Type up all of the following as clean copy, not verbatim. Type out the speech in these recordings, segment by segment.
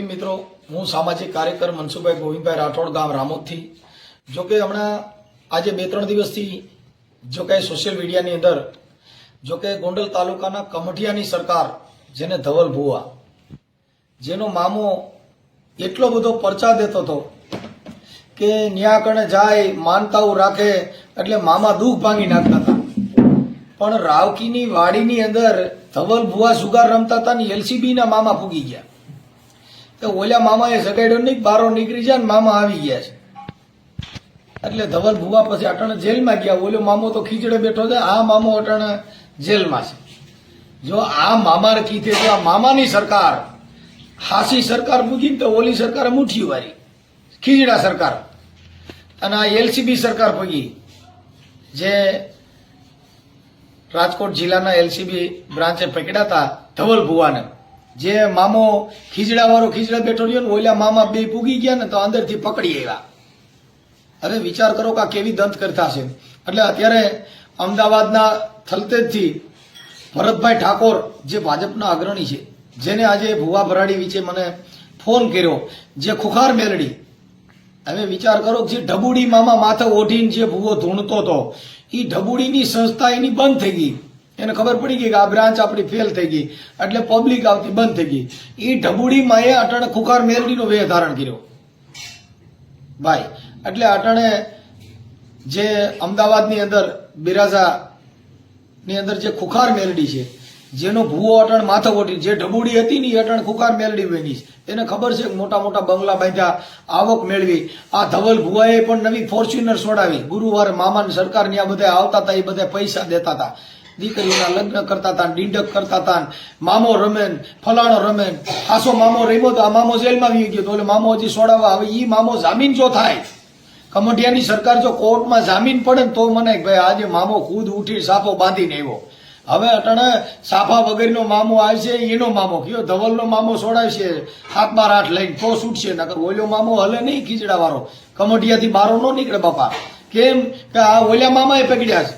ભીમ મિત્રો, હું સામાજિક કાર્યકર મનસુખભાઈ ગોવિંદભાઈ રાઠોડ, ગામ રામોદથી. જો કે હમણાં આજે 2-3 દિવસથી જો કે સોશિયલ મીડિયાની અંદર જો કે ગોંડલ તાલુકાના કમઠિયાની સરકાર, જેને ધવલ ભુવા, જેનો મામો એટલો બધો પરચા દેતો હતો કે ન્યા કણે જાય માનતાઓ રાખે એટલે મામા દુઃખ ભાંગી નાખતા હતા. પણ રાવકીની વાડીની અંદર ધવલ ભુવા સુગાર રમતા હતા ને એલસીબી ના મામા પૂગી ગયા. તો ઓલા મામાએ સગાડ્યો નહીં, બારો નીકળી જાય ને મામા આવી ગયા છે. એટલે ધવલ ભુવા પછી અટાણે જેલમાં ગયા. ઓલો મામો તો ખીચડે બેઠો છે, આ મામો અટાણે જેલમાં છે. જો આ મામાને કીધે તો આ મામાની સરકાર, હાસી સરકાર પૂગી તો ઓલી સરકારે મુઠ્ઠી વારી, ખીચડા સરકાર, અને આ એલસીબી સરકાર પૂગી, જે રાજકોટ જિલ્લાના એલસીબી બ્રાન્ચે પકડ્યા હતા ધવલ ભુવાને. જે મામો ખીચડા બેઠો રહ્યો ને ઓલા મામા બે પૂગી ગયા ને તો અંદરથી પકડી આવ્યા. હવે વિચાર કરો કે આ કેવી દંત કરતા છે. એટલે અત્યારે અમદાવાદના થલતેજથી ભરતભાઈ ઠાકોર, જે ભાજપના અગ્રણી છે, જેને આજે ભુવા ભરાડી વિશે મને ફોન કર્યો, જે ખુખાર મેલડી. હવે વિચાર કરો જે ઢબુડી મામા માથે ઓઢીને જે ભુવો ધૂણતો હતો, એ ઢબુડીની સંસ્થા એની બંધ થઈ ગઈ. એને ખબર પડી ગઈ કે આ બ્રાન્ચ આપણી ફેલ થઈ ગઈ, એટલે પબ્લિક આવતી બંધ થઈ ગઈ. એ ઢબુડી માએ અટાણે ખુખાર મેલડીનો વેહ ધારણ કર્યો ભાઈ. એટલે અટાણે જે અમદાવાદની અંદર બિરાજાની અંદર જે ખુખાર મેલડી છે, જેનો ભૂવો અટાણ માથે ઓઢી, જે ઢબુડી હતી ને એ અટાણ ખુખાર મેલડી બની છે. એને ખબર છે કે મોટા મોટા બંગલા બાંધ્યા, આવક મેળવી. આ ધવલ ભુવાએ પણ નવી ફોર્ચ્યુનર છોડાવી. ગુરુવારે મામાની સરકારની આ બધા આવતા હતા, એ બધા પૈસા દેતા હતા, દીકરીઓના લગ્ન કરતા હતા, ડીંડક કરતા હતા, મામો રમેન, ફલાણો રમેન. ખાસો મામો રહ્યો તો આ મામો જેલમાં વી ગયો તો એટલે મામો હજી છોડાવવા. હવે એ મામો જામીન જો થાય, કમઠિયાની સરકાર જો કોર્ટમાં જામીન પડે ને તો મને ભાઈ આજે મામો ખુદ ઉઠી સાફો બાંધીને આવ્યો. હવે અટાણે સાફા વગરનો મામો આવશે, એનો મામો કયો ધવલનો મામો છોડાવશે 7-8 લઈને તો છૂટશે. નકર ઓલો મામો હલે નહીં, ખીચડા વાળો કમઠિયાથી બારો ન નીકળે બાપા. કેમ કે આ ઓલા મામાએ પકડ્યા છે.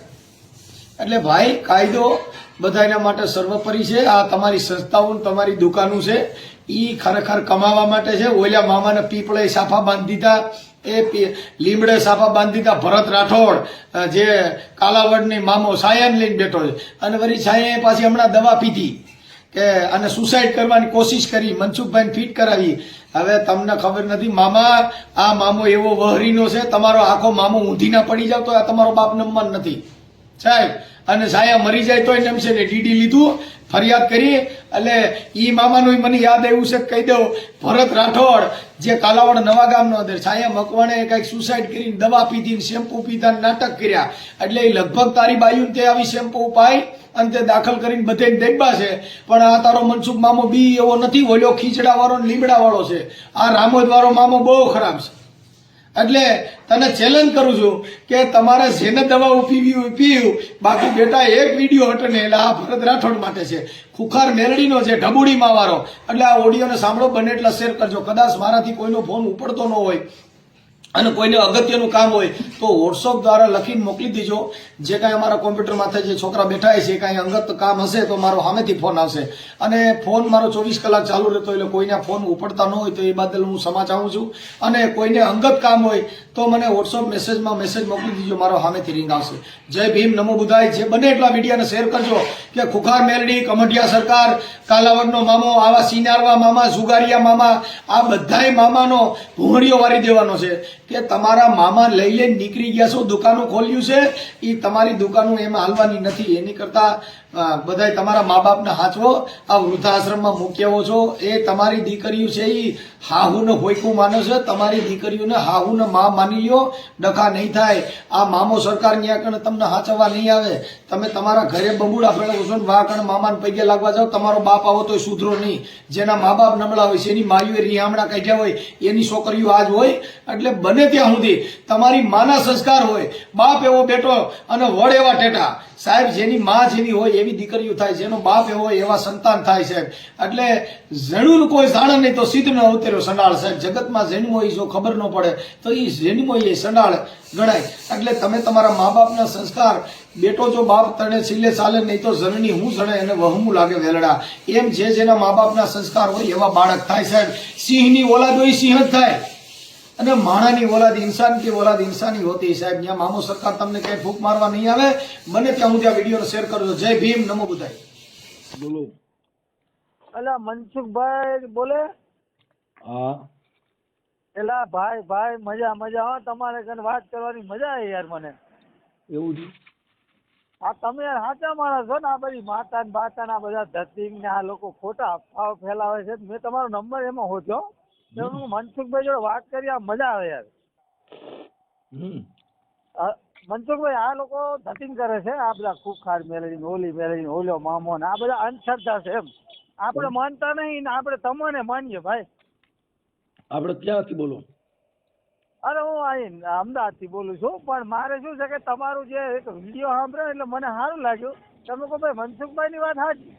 એટલે ભાઈ કાયદો બધાના માટે સર્વોપરી છે. આ તમારી સંસ્થાઓ, તમારી દુકાનો છે, એ ખરેખર કમાવા માટે છે. ઓલા મામાને પીપળે સાફા બાંધી દીધા, એ લીમડે સાફા બાંધી દીધા. ભરત રાઠોડ, જે કાલાવડની મામો સાયાને લઈને બેઠો છે, અને વળી સાયાએ પાછી હમણાં દવા પીધી કે અને સુસાઇડ કરવાની કોશિશ કરી, મનસુખભાઈને ફિટ કરાવી. હવે તમને ખબર નથી મામા, આ મામો એવો વહરીનો છે, તમારો આખો મામો ઊંધી ના પડી જાવ તો આ તમારો બાપ નંબર નથી સાહેબ. અને સાયા મરી જાય તોય નમશે ને. ડીડી લીધું, ફરિયાદ કરી. એટલે ઈ મામાનું મને યાદ આવ્યું છે, કહી દઉં, ભરત રાઠોડ, જે કાલાવડ નવા ગામનો અંદર, સાયા મકવાણે કઈક સુસાઇડ કરીને દવા પીધી, શેમ્પુ પીધા, નાટક કર્યા. એટલે એ લગભગ તારી બાયુ તે આવી શેમ્પુ પાઈ અને તે દાખલ કરીને બધે દેખબા છે. પણ આ તારો મનસુખ મામો બી એવો નથી, ઓલો ખીચડા વાળો લીમડા વાળો છે. આ રામોદ વાળો મામો બહુ ખરાબ છે. એટલે તને ચેલેન્જ કરું છું કે તમારે જેને દવા પીવ્યું, બાકી બેટા એક વિડીયો હટે ને એટલે આ ભરત રાઠોડ માટે છે, ખુખાર મેલડીનો છે, ઢબુડી માવારો. એટલે આ ઓડિયોને સાંભળો, બને એટલા શેર કરજો. કદાચ મારાથી કોઈનો ફોન ઉપડતો ન હોય અને કોઈને અગત્યનું કામ હોય તો વોટ્સઅપ દ્વારા લખીને મોકલી દેજો. જે કાંઈ અમારા કોમ્પ્યુટર માથે જે છોકરા બેઠા છે, કાંઈ અંગત કામ હશે તો મારો સામેથી ફોન આવશે. અને ફોન મારો 24 કલાક ચાલુ રહેતો, એટલે કોઈને ફોન ઉપડતા ન હોય તો એ બદલ હું ક્ષમા ચાહું છું. અને કોઈને અંગત કામ હોય તો મને વોટ્સઅપ મેસેજમાં મેસેજ મોકલી દીજો, મારો સામેથી રિંગ આવશે. જય ભીમ, નમો બુધાય. જે બને એટલા મીડિયાને શેર કરજો કે ખુખાર મેલડી, કમઠિયા સરકાર, કાલાવડનો મામો, આવા સિનારવા મામા, જુગારિયા મામા, આ બધાય મામાનો ભૂંગળીઓ વારી દેવાનો છે કે તમારા મામા લઈ લઈને નીકળી ગયા છો, દુકાનો ખોલ્યું છે, એ તમારી દુકાનો એમાં હાલવાની નથી. એની કરતા બધાય તમારા મા બાપને હાચવો. આ વૃદ્ધાશ્રમમાં મૂક્યાવો છો, એ તમારી દીકરીઓ છે, એ હાહુને હોયકું માનો છે. તમારી દીકરીઓને હાહુને મા માની લ્યો, ડખા નહીં થાય. આ મામો સરકાર ન્યા કણે તમને હાચવવા નહીં આવે. તમે તમારા ઘરે બબુડા ફેરવો છો ને વા કણે મામાને પૈગે લાગવા જાઓ. તમારો બાપ આવો તો સુધરો નહીં. જેના મા બાપ નબળા હોય છે, એની માયુએ રિહામણા કાઢ્યા હોય, એની છોકરીઓ આજ હોય. એટલે બને ત્યાં સુધી તમારી માના સંસ્કાર હોય, બાપ એવો બેટો અને વડ એવા ટેટા, સાહેબ જેની માં જેવી હોય એવી દીકરીઓ થાય, જેનો બાપ એવો હોય એવા સંતાન થાય સાહેબ. એટલે જણું કોઈ જાણે નહીં તો સિદ્ધ ન અવતર્યો સંડાળ સાહેબ. જગતમાં જન્મો એ જો ખબર ન પડે તો એ જન્મો એ સંડાળ ગણાય. એટલે તમે તમારા મા બાપના સંસ્કાર, બેટો જો બાપ તને સિલે ચાલે નહીં તો જનની હું જણે એને વહમું લાગે વેલડા. એમ જેના મા બાપના સંસ્કાર હોય એવા બાળક થાય સાહેબ. સિંહની ઓલાદ હોય સિંહ જ થાય, અને માણાની ઓલાદ ઇન્સાન की ઓલાદ ઇન્સાની હોતી સાહેબ. ત્યાં મામો સરકાર તમને કઈ ફૂંક મારવા નહીં આવે. બને ત્યાં હું ત્યાં વિડીયો શેર કરજો. જય ભીમ, નમો બુદ્ધાય. બોલો. અલા મનસુખભાઈ બોલે? હા. એલા ભાઈ મજા મજા હો, તમારે કને વાત કરવાની મજા આવે યાર મને. એવું છે? આ તમે યાર સાચા માણસ છો ને. આ બધી માતા ને બાતા ના બધા ધતિંગ ને આ લોકો ખોટા અફવાઓ ફેલાવે છે. મેં તમારો નંબર એમાં હોત્યો, હું મનસુખભાઈ જોડે વાત કરી, આ મજા આવે યાર. મનસુખભાઈ આ લોકો ધતિંગ કરે છે, આ બધા ખુખાર મેળવી, ઓલી મેળવી, ઓલો મામો ને આ બધા અંધશ્રદ્ધા છે એમ. આપણે માનતા નહીં ને આપણે તમને માનીએ ભાઈ. આપણે ક્યાંથી બોલો? અરે હું અહીં અમદાવાદ થી બોલું છું, પણ મારે શું છે કે તમારું જે એક વિડીયો સાંભળ્યો એટલે મને સારું લાગ્યું. તમે કહો ભાઈ મનસુખભાઈ ની વાત સાચી,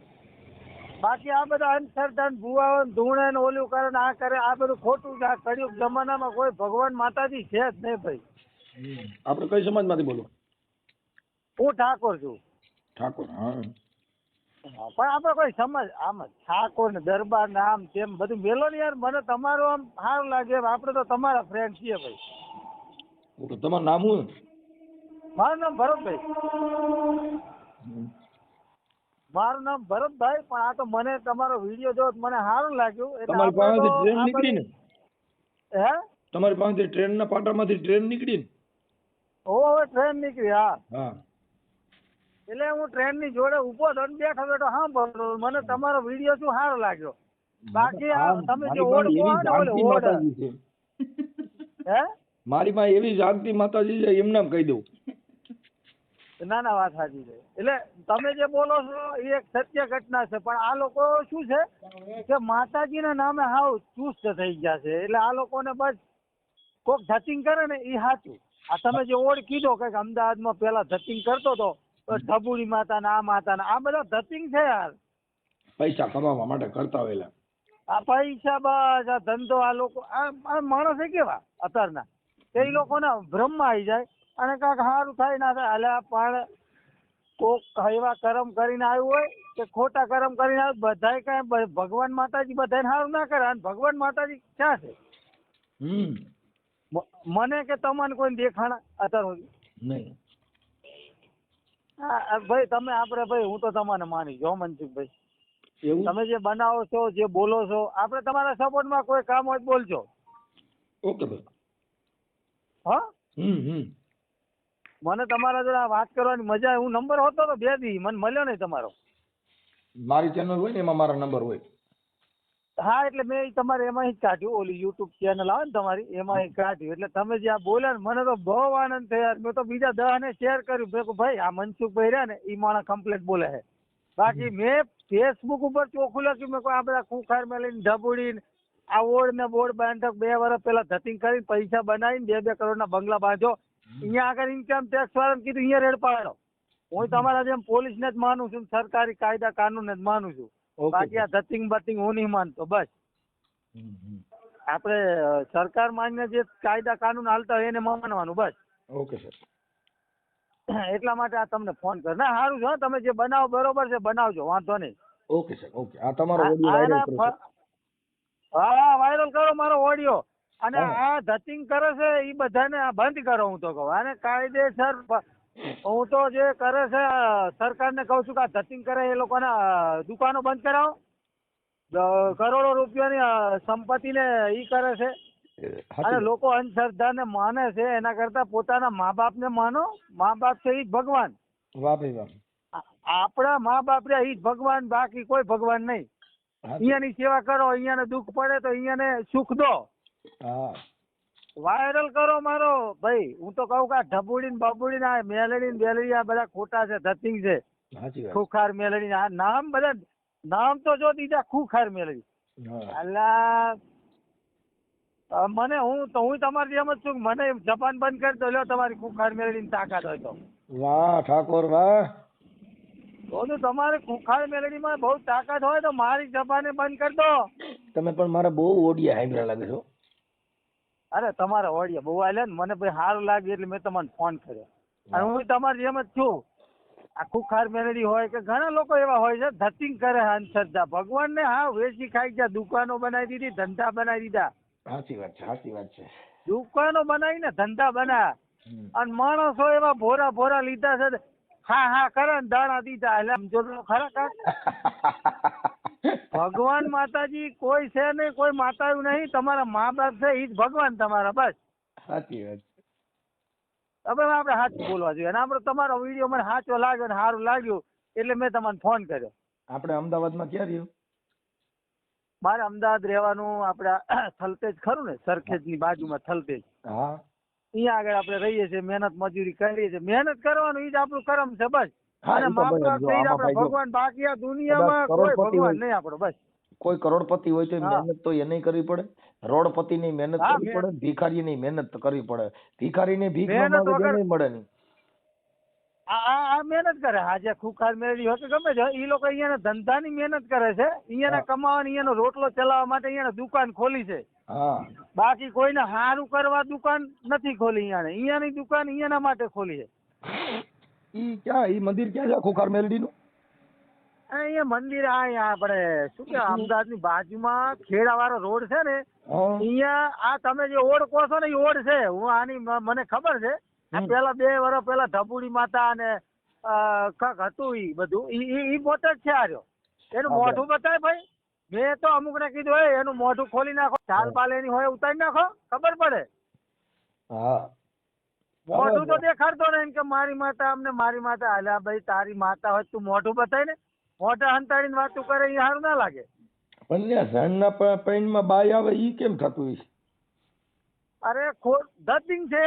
બાકી આ બધા અંધશ્રદ્ધા ભુવાઓ ધૂણે ને ઓલું કરે ને આ કરે, આ બધું ખોટું છે. આ કળિયુગ જમાનામાં કોઈ ભગવાન માતાજી છે જ નહીં ભાઈ. આપણે કઈ સમાજમાંથી બોલો? હું ઠાકોર છું. ઠાકોર. હા. પણ આપણે કોઈ સમજ આમ ઠાકોર ને દરબાર ને આમ તેમ બધું મેલો ને યાર. મને તમારું આમ સારું લાગે. આપણે તો તમારા ફ્રેન્ડ છીએ ભાઈ. ઓકે, તમારું નામ શું? મારું નામ ભરતભાઈ. મારું નામ ભરતભાઈ. પણ આ તો મને તમારો વિડીયો જોયો મને સારું લાગ્યું. તમારી પાસેથી ટ્રેન નીકળી ને? હે? તમારી પાસેથી ટ્રેનના પાટામાંથી ટ્રેન નીકળી ને? હવે ટ્રેન નીકળી. હા હા. એટલે હું ટ્રેન ની જોડે ઉભો હતો ને બેઠો બેઠો સાંભળતો. મને તમારો વિડીયો શું સારો લાગ્યો. બાકી તમે જે ઓડ કહો ને ઓલી ઓડ હે, મારી પાસે એવી જાગતી માતાજી છે, એમને એમ કહી દઉં. ના ના વાત સાચી છે. એટલે તમે જે બોલો છો એ એક સત્ય ઘટના છે. પણ આ લોકો શું છે કે માતાજીના નામે હાવ ચુસ્ત થઈ ગયા છે. એટલે આ લોકોને બસ કોક ધતિંગ કરે ને એ સાચું. આ તમે જે ઓડ કીધો કે અમદાવાદમાં પેલા ધતિંગ કરતો હતો, ઢબુડી માતા ને આ માતા ને આ બધા ધતિંગ છે યાર. પૈસા કમાવા માટે કરતા હોયલા. આ પૈસા બસ આ ધંધો. આ લોકો આ માણસ છે કેવા અત્યારના, એ લોકોને ભ્રમમાં આવી જાય અને કાંઈક સારું થાય ના થાય. અલ્યા પણ કોક એવા કર્મ કરીને આવ્યું હોય કે ખોટા કર્મ કરીને આવ્યું, બધાય કાંઈ ભગવાન માતાજી બધાને સારું ના કરે. અને ભગવાન માતાજી ક્યાં છે? મને કે તમને કોઈ દેખાણા અત્યાર સુધી નહીં? હા ભાઈ તમે આપણે ભાઈ હું તો તમને માની જો મનસુખભાઈ. તમે જે બનાવો છો, જે બોલો છો, આપણે તમારા સપોર્ટમાં કોઈ કામ હોય બોલજો. ઓકે ભાઈ. હા. મને તમારા જોડે વાત કરવાની મજા આવે. હું નંબર હોતો તો 2 દી મને મળ્યો નહીં તમારો. મારી ચેનલ હોય ને એમાં મારા નંબર હોય. હા એટલે મેં તમારે એમાં જ કાઢ્યું. ઓલી યુટ્યુબ ચેનલ આવે ને તમારી એમાં કાઢ્યું. એટલે તમે જે આ બોલ્યા ને મને તો બહુ આનંદ થયો. મેં તો બીજા 10 ને શેર કર્યું. મેં કહ્યું ભાઈ આ મનસુખભાઈ રહ્યા ને એ માણસ કમ્પ્લેટ બોલે છે. બાકી મેં ફેસબુક ઉપર ચોખ્ખું લખ્યું. મેં કોઈ આ બધા ખુખાર મેલીને ઢબુડીને આ ઓડ ને બોર્ડ બાંધક 2 વર્ષ પેલા ધતિંગ કરીને પૈસા બનાવીને 2 કરોડના બંગલા બાંધો. અહીંયા આગળ ઇન્કમ ટેક્સ વાળાને કીધું અહીંયા રેડ પાડો. હું તમારા જેમ પોલીસને જ માનું છું, સરકારી કાયદા કાનૂનને જ માનું છું. બાકી આ ધતિંગ બતિંગ હું નહીં માનતો. બસ આપણે સરકાર માન્ય જે કાયદા કાનૂન હાલતા હોય એને માનવાનું બસ. Okay sir. એટલા માટે આ તમને ફોન કર. ના સારું છે તમે જે બનાવો બરોબર છે, બનાવજો વાંધો નહીં. Okay sir. ઓકે. આ તમારો ઓડિયો વાયરલ કરો. હા વાયરલ કરો મારો ઓડિયો. અને આ ધતિંગ કરે છે એ બધાને બંધ કરો. હું તો કહું આને કાયદેસર. હું તો જે કરે છે સરકારને કહું છું કે આ ધતિંગ કરે એ લોકોના દુકાનો બંધ કરાવો. કરોડો રૂપિયાની સંપત્તિને ઈ કરે છે. અને લોકો અંધશ્રદ્ધાને માને છે એના કરતા પોતાના મા બાપને માનો. મા બાપ છે ઈ જ ભગવાન. વાહ ભાઈ વાહ. આપણા મા બાપ રે ઈ જ ભગવાન, બાકી કોઈ ભગવાન નહીં. અહીંયાની સેવા કરો, અહીંયાને દુઃખ પડે તો અહીંયાને સુખ દો. વાયરલ કરો મારો ભાઈ. હું તો કહું કે આ ઢબુડી ને બબુડી ને મેલડી ને બેલડી આ બધા ખોટા છે, ધતિંગ છે. ખુખાર મેલડી આ નામ બધા નામ તો જો દીધા ખુખાર મેલડી. અલ્લા મને હું તમારી જેમ જ છું. મને જપાન બંધ કરી દો લ્યો તમારી ખુખાર મેલડી ની તાકાત હોય તો. વાહ ઠાકોર વાહ. તો તમારે ખુખાર મેલેડીમાં બહુ તાકાત હોય તો મારી જબાને બંધ કરી દો. તમે પણ મારા બહુ ઓડિયા હાંભળ્યા લાગે છો. અરે તમારા ઓડિયા બહુ આલ્યા ને મને ભાઈ સારું લાગ્યું એટલે મેં તમને ફોન કર્યો. અને હું તમારી જેમ જ છું. આ ખુખાર મેલેડી હોય કે ઘણા લોકો એવા હોય છે ધતિંગ કરે અંધશ્રદ્ધા. ભગવાનને હા વેચી ખાઈ ગયા, દુકાનો બનાવી દીધી, ધંધા બનાવી દીધા. સાચી વાત છે, સાચી વાત છે. દુકાનો બનાવીને ધંધા બનાવ્યા. અને માણસો એવા ભોરા ભોરા લીધા છે, હા હા કરે ને દાણા દીધા. એટલે સમજો તો ખરા કાંઈ. ભગવાન માતાજી કોઈ છે નહીં, કોઈ માતાયું નહીં. તમારા મા બાપ છે એ જ ભગવાન તમારા, બસ. સાચી વાત છે. હવે આપણે સાચું બોલવા જોઈએ. અને આપણે તમારો વિડીયો મને સાચો લાગ્યો ને સારું લાગ્યું એટલે મેં તમને ફોન કર્યો. આપણે અમદાવાદમાં ક્યાં રહ્યો? મારે અમદાવાદ રહેવાનું. આપણે થલતેજ ખરું ને, સરખેજની બાજુમાં થલતેજ. હા, અહીંયા આગળ આપણે રહીએ છીએ, મહેનત મજૂરી કરીએ છીએ. મહેનત કરવાનું એ જ આપણું કર્મ છે, બસ. હા, અને ઈ તો મા ભાઈ બાપ જો છે ઈ આમાં આપણે ભાઈ જો ભગવાન. બાકી આ દુનિયામાં કદાચ કોઈ કરોડપતિ ભગવાન હોય, નહીં આપણો, બસ. કોઈ કરોડપતિ હોય તો હા. મહેનત તો એને કરવી પડે. રોડપતિની મહેનત હા, કરવી પડે, ભિખારીની મહેનત કરવી પડે. ભિખારીને ભીખ ન મહેનત માંગે તો વગર નહીં મળે નહીં. આ મહેનત કરે. હા, જે ખુખાર મેળવી હોય કે ગમે છે એ લોકો અહીંયા ધંધાની મહેનત કરે છે. અહીંયા કમાવાની, અહીંયાનો રોટલો ચલાવવા માટે અહીંયા દુકાન ખોલી છે. હા, બાકી કોઈને સારું કરવા દુકાન નથી ખોલી. અહીંયાની દુકાન અહીંયાના માટે ખોલી છે. ઈ ક્યાં, ઈ મંદિર ક્યાં છે ખોખાર મેલડીનું? અહીંયા મંદિર અહીંયા આપણે શું કે અમદાવાદની બાજુમાં ખેડાવાળો રોડ છે ને, હા. અહીંયા આ તમે જે ઓડ કહો છો ને એ ઓડ છે. હું આની મને ખબર છે. આ પેલા 2 વર્ષ પેલા ઢબુડી માતા અને કાંક હતું ઈ બધું ઈ પોતે જ છે. આર્યો એનું મોઢું બતાય ભાઈ. મેં તો અમુક ને કીધું હોય એનું મોઢું ખોલી નાખો, ચાલ પાલ એની હોય ઉતારી નાખો, ખબર પડે. હા, મોઢું તો દેખાડતો ને એમ કે મારી માતા અમને મારી માતા. અલ્યા ભાઈ તારી માતા હોય તું મોઢું બતાય ને. મોઢા હંતાડીને વાતું કરે એ સારું ના લાગે. પણ લ્યા ઝાડના પૈણમાં બાય આવે ઈ કેમ થતું હશે? અરે ધતિંગ છે.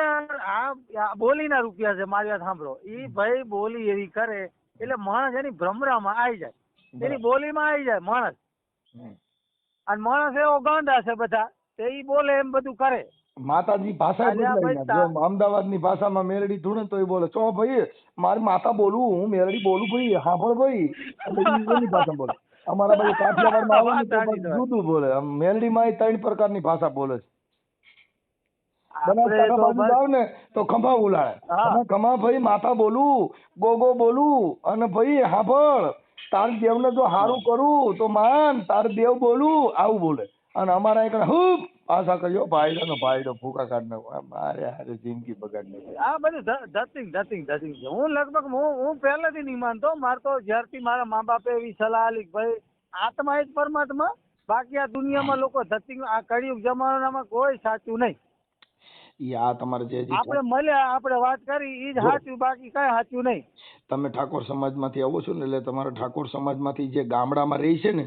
આ બોલીના રૂપિયા છે. મારી વાત સાંભળો. ઈ ભાઈ બોલી એવી કરે એટલે માણસ એની ભ્રમરામાં આવી જાય, એની બોલીમાં આવી જાય માણસ. અને માણસ એવો ગાંડા છે બધા, તે ઈ બોલે એમ બધું કરે. માતાજી ભાષા બદલાઈ જાય. જો અમદાવાદની ભાષામાં મેલડી ધૂણે તો એ બોલે, ચો ભાઈ મારી માતા બોલું, હું મેલડી બોલું ભાઈ, હાંભળ ભાઈ. એટલે ઈ એની ભાષા બોલે. અમારા ભાઈ કાઠિયાવાડમાં આવે ને તો બધું જુદું બોલે. મેલડીમાં એ 3 પ્રકારની ભાષા બોલે છે. બનાસકાંઠા બાજુ જાવ ને તો ખંભા ઉલાળે. ખમા ભાઈ માતા બોલું, ગોગો બોલું, અને ભાઈ હાંભળ તાર દેવને જો હારું કરું તો માન, તાર દેવ બોલું, આવું બોલે. અને અમારા એક હુપ ભાષા કર્યો ભાઈડો ફૂકા કાઢ નાખો. મારે હારે જિંદગી બગાડ નાખી. આ બધું ધતિંગ છે. હું લગભગ હું પહેલેથી નહીં માનતો. મારે તો જ્યારથી મારા મા બાપે એવી સલાહ આલી ભાઈ આત્મા એ જ પરમાત્મા. બાકી આ દુનિયામાં લોકો ધતિંગ, આ કળિયુગ જમાનામાં કોઈ સાચું નહીં. આ તમારે જે આપણે મળ્યા, આપણે વાત કરી ઈ જ સાચું, બાકી કઈ સાચું નહીં. તમે ઠાકોર સમાજમાંથી આવો છો ને, એટલે તમારા ઠાકોર સમાજમાંથી જે ગામડામાં રહી છે ને,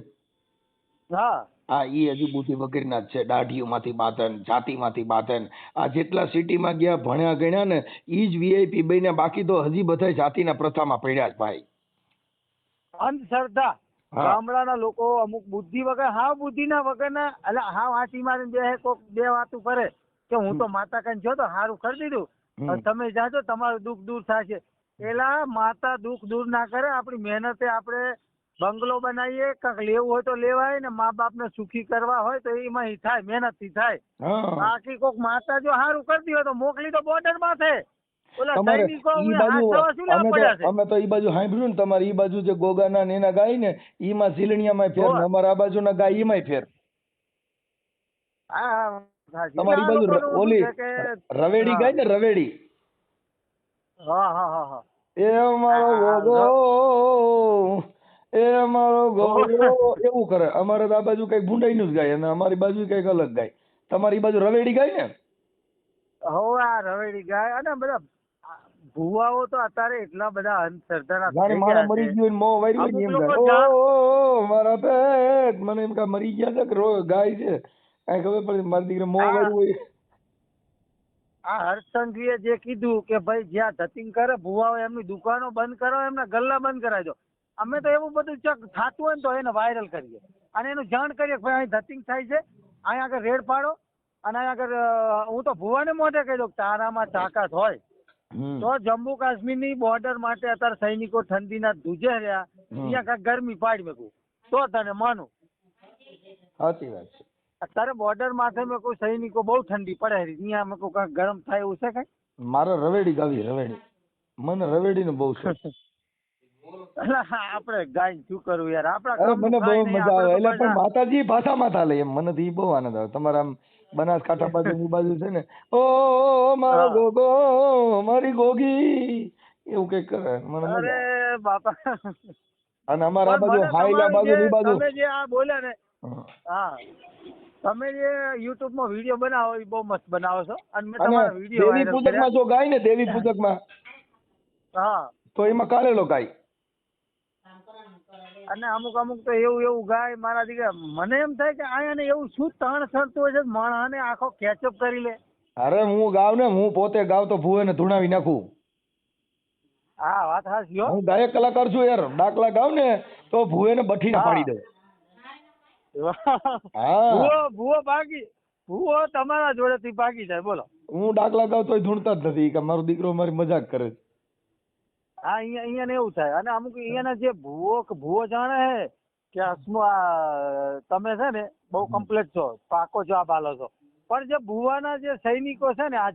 હા આ ઈ હજુ બુદ્ધિ વગરના જ છે. દાઢીઓમાંથી બાંધન, જાતિમાંથી બાંધન. આ જેટલા સિટીમાં ગયા ભણ્યા ગણ્યા ને ઈ જ વીઆઈપી બન્યા. બાકી તો હજી બધા જાતિના પ્રથામાં પડ્યા જ ભાઈ. અંધશ્રદ્ધા. ગામડાના લોકો અમુક બુદ્ધિ વગર, હાવ બુદ્ધિના વગરના, એટલે હાવ આંટી મારીને બે વાતું કરે કે હું તો માતા કઈ જો તો સારું કરી દીધું, તમે જાજો તમારું દુઃખ દૂર થશે. પેલા માતા દુઃખ દૂર ના કરે. આપણી મહેનતે આપણે બંગલો બનાવીએ, કંઈક લેવું હોય તો લેવાય ને મા બાપ ને સુખી કરવા હોય તો એમાં થાય, મહેનત થી થાય. બાકી કોક માતા જો સારું કરતી હોય તો મોકલી તો બોર્ડર માં છે. અમે તો ઈ બાજુ સાંભળ્યું ને, તમારે ઈ બાજુ જે ગોગાના ને એના ગાય ને ઈમાં ઝીલણીયામાં ફેર, અમારા આ બાજુ ના ગાય એમાંય ફેર. તમારી બાજુ ઓલી રવેડી ગાય ને, રવેડી. એ મારો ગોગો, એ મારો ગોગો, એવું કરે. અમારે તો આ બાજુ કઈક ભૂંડાઈ નું જ ગાય અને અમારી બાજુ કઈક અલગ ગાય. તમારી બાજુ રવેડી ગાય ને? હવે આ રવેડી ગાય. અને બધા ભુવાઓ તો અત્યારે એટલા બધા અંધશ્રદ્ધાના મારા મરી ગયું મોં વાર્યું એમ ગાય, ઓ મારા પેટ, મને એમ કા મરી ગયા છે કે ગાય છે કઈ ખબર પડી. મારી દીકરા મોં વાર્યું હોય. આ હર્ષચંદ્રીએ જે કીધું કે ભાઈ જ્યાં ધતિંગ કરે ભુવાઓ એમની દુકાનો બંધ કરો, એમના ગલ્લા બંધ કરાવજો. અમે તો એવું બધું ચક થતું હોય ને તો એને વાયરલ કરીએ અને એનું જાણ કરીએ કે ભાઈ અહીં ધતિંગ થાય છે, અહીંયા આગળ રેડ પાડો. અને અહીંયા આગળ હું તો ભુવાને મોઢે કહી દઉં તારામાં તાકાત હોય હમ. તો જમ્મુ કાશ્મીરની બોર્ડર માટે અત્યારે સૈનિકો ઠંડીના ધ્રુજે રહ્યા, અહીંયા કાંઈક ગરમી પાડી મેકું તો તને માનું. સાચી વાત છે. અત્યારે બોર્ડર માથે મેં કોઈ સૈનિકો બહુ ઠંડી પડે છે, અહીંયા મેં કોઈ કાંઈક ગરમ થાય એવું છે કાંઈ? મારે રવેડી ગાવી, રવેડી મને રવેડી નું બહુ છે. એટલે આપણે ગાઈને શું કરવું યાર, આપણા અરે કામનું મને બહુ કાંઈ નહીં, મજા આવે, આપણે એટલે તો પણ બસ માતાજી ભાષા માથા લે એમ મને થી બહુ આનંદ આવે. તમારા આમ બનાસકાંઠા બાજુ બાજુ છે ને, ઓ મારો હા. ગોગો મારી ગોગી એવું કઈક કરે મને મજા આવે. અરે બાપા, અને અમારા પણ બાજુ મને હાઈલા તમારી બાજુ જે ની બાજુ તમે જે આ બોલ્યા ને, હા. હા, તમે જે યુટ્યુબ માં વિડીયો બનાવો એ બહુ મસ્ત બનાવો છો, અને મેં અને તમારા વિડીયો દેવી વાયરલ પૂજક માં કર્યા. જો ગાય ને દેવી પૂજક માં હા, તો એમાં કારેલો ગાય. અને અમુક અમુક તો એવું ગાય મારા દીકરા, મને એમ થાય કે આયાને એવું શું તણ ચડતું હોય છે, માણસને આખો કેચઅપ કરી લે. અરે હું ગાવ ને, હું પોતે ગાવ તો ભૂવે ને ધૂણાવી નાખું. હા, વાત હાચી હો. હું ગાયક કલાકાર છું યાર, ડાકલા ગાવ ને તો ભૂવે ને બઠીને હા. પાડી દઉં. હા ભૂવો ભાગી, ભૂવો તમારા જોડેથી ભાગી જાય. બોલો. હું ડાકલા ગાવ તોય ધૂણતા જ નથી કે મારો દીકરો મારી મજાક કરે છે. હા, અહીંયા ને એવું થાય, અને અમુક અહીંયાના જે ભૂવો જાણે હે કે તમે છે ને બહુ કમ્પ્લીટ છો, પાકો જવાબ આલો છો, પણ જે ભૂવાના જે સૈનિકો છે ને, આ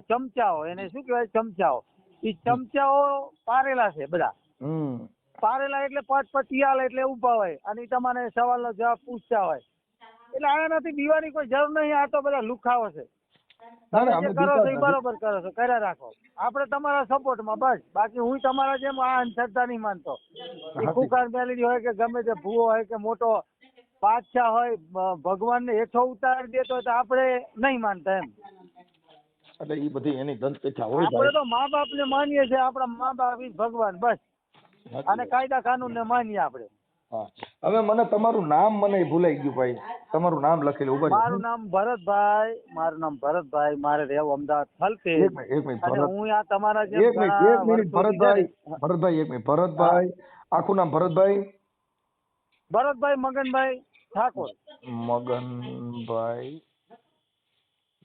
ચમચાઓ, એને શું કહેવાય, ચમચાઓ, એ ચમચાઓ પારેલા છે બધા. પારેલા એટલે પચી આલે એટલે ઉભા હોય, અને ઈ તમને સવાલનો જવાબ પૂછતા હોય. એટલે આનાથી દીવાની કોઈ જરૂર નહીં, આ તો બધા લુખાઓ છે. તમે જે કરો છો એ બરોબર કરો છો, કર્યા રાખો. આપણે તમારા સપોર્ટમાં બસ, બાકી હું તમારા જેમ આ અંધશ્રદ્ધા નહીં માનતો. એ કુકાર મેલેડી હોય કે ગમે તે ભૂવો હોય કે મોટો બાદશાહ હોય, ભગવાનને હેઠો ઉતારી દેતો હોય તો આપણે નહીં માનતા એમ. એટલે એ બધી એની દંતકથા હોય. આપણે તો મા બાપ ને માનીએ છીએ, આપણા મા બાપ ઈ ભગવાન બસ, અને કાયદા કાનૂન ને માનીએ આપણે. હા, હવે મને તમારું નામ મને ભૂલાઈ ગયું ભાઈ, તમારું નામ લખેલું ઉપર. મારું નામ ભરતભાઈ, મારે રહેવું અમદાવાદ થલતે. એક મિનિટ અને હું આ તમારા જેમ એક મિનિટ ભરતભાઈ આખું નામ ભરતભાઈ મગનભાઈ ઠાકોર. મગનભાઈ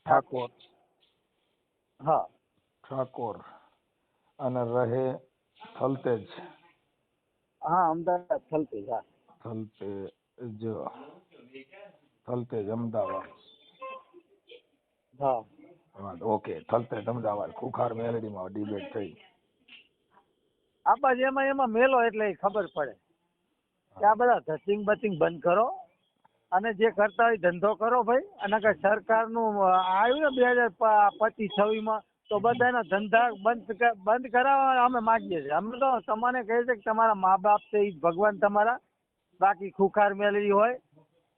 ઠાકોર. હા, ઠાકોર. અને રહે થલતેજ. હા, અમદાવાદ થલતે. હા, થલતેજ અમદાવાદ. હા, ઓકે, થલતેજ અમદાવાદ. ખુખાર મેલડીમાં ડિબેટ થઈ. આ બાજુ એમાં મેલો એટલે ખબર પડે કે આ બધા ધસિંગ બચિંગ બંધ કરો, અને જે કરતા હોય ધંધો કરો ભાઈ. અને કે સરકારનું આવ્યું ને 2025-26 તો બધાના ધંધા બંધ કરાવવા અમે માગીએ છીએ. અમે તો તમને કહે છે કે તમારા મા બાપ છે એ ભગવાન તમારા, બાકી ખુખાર મેલડી હોય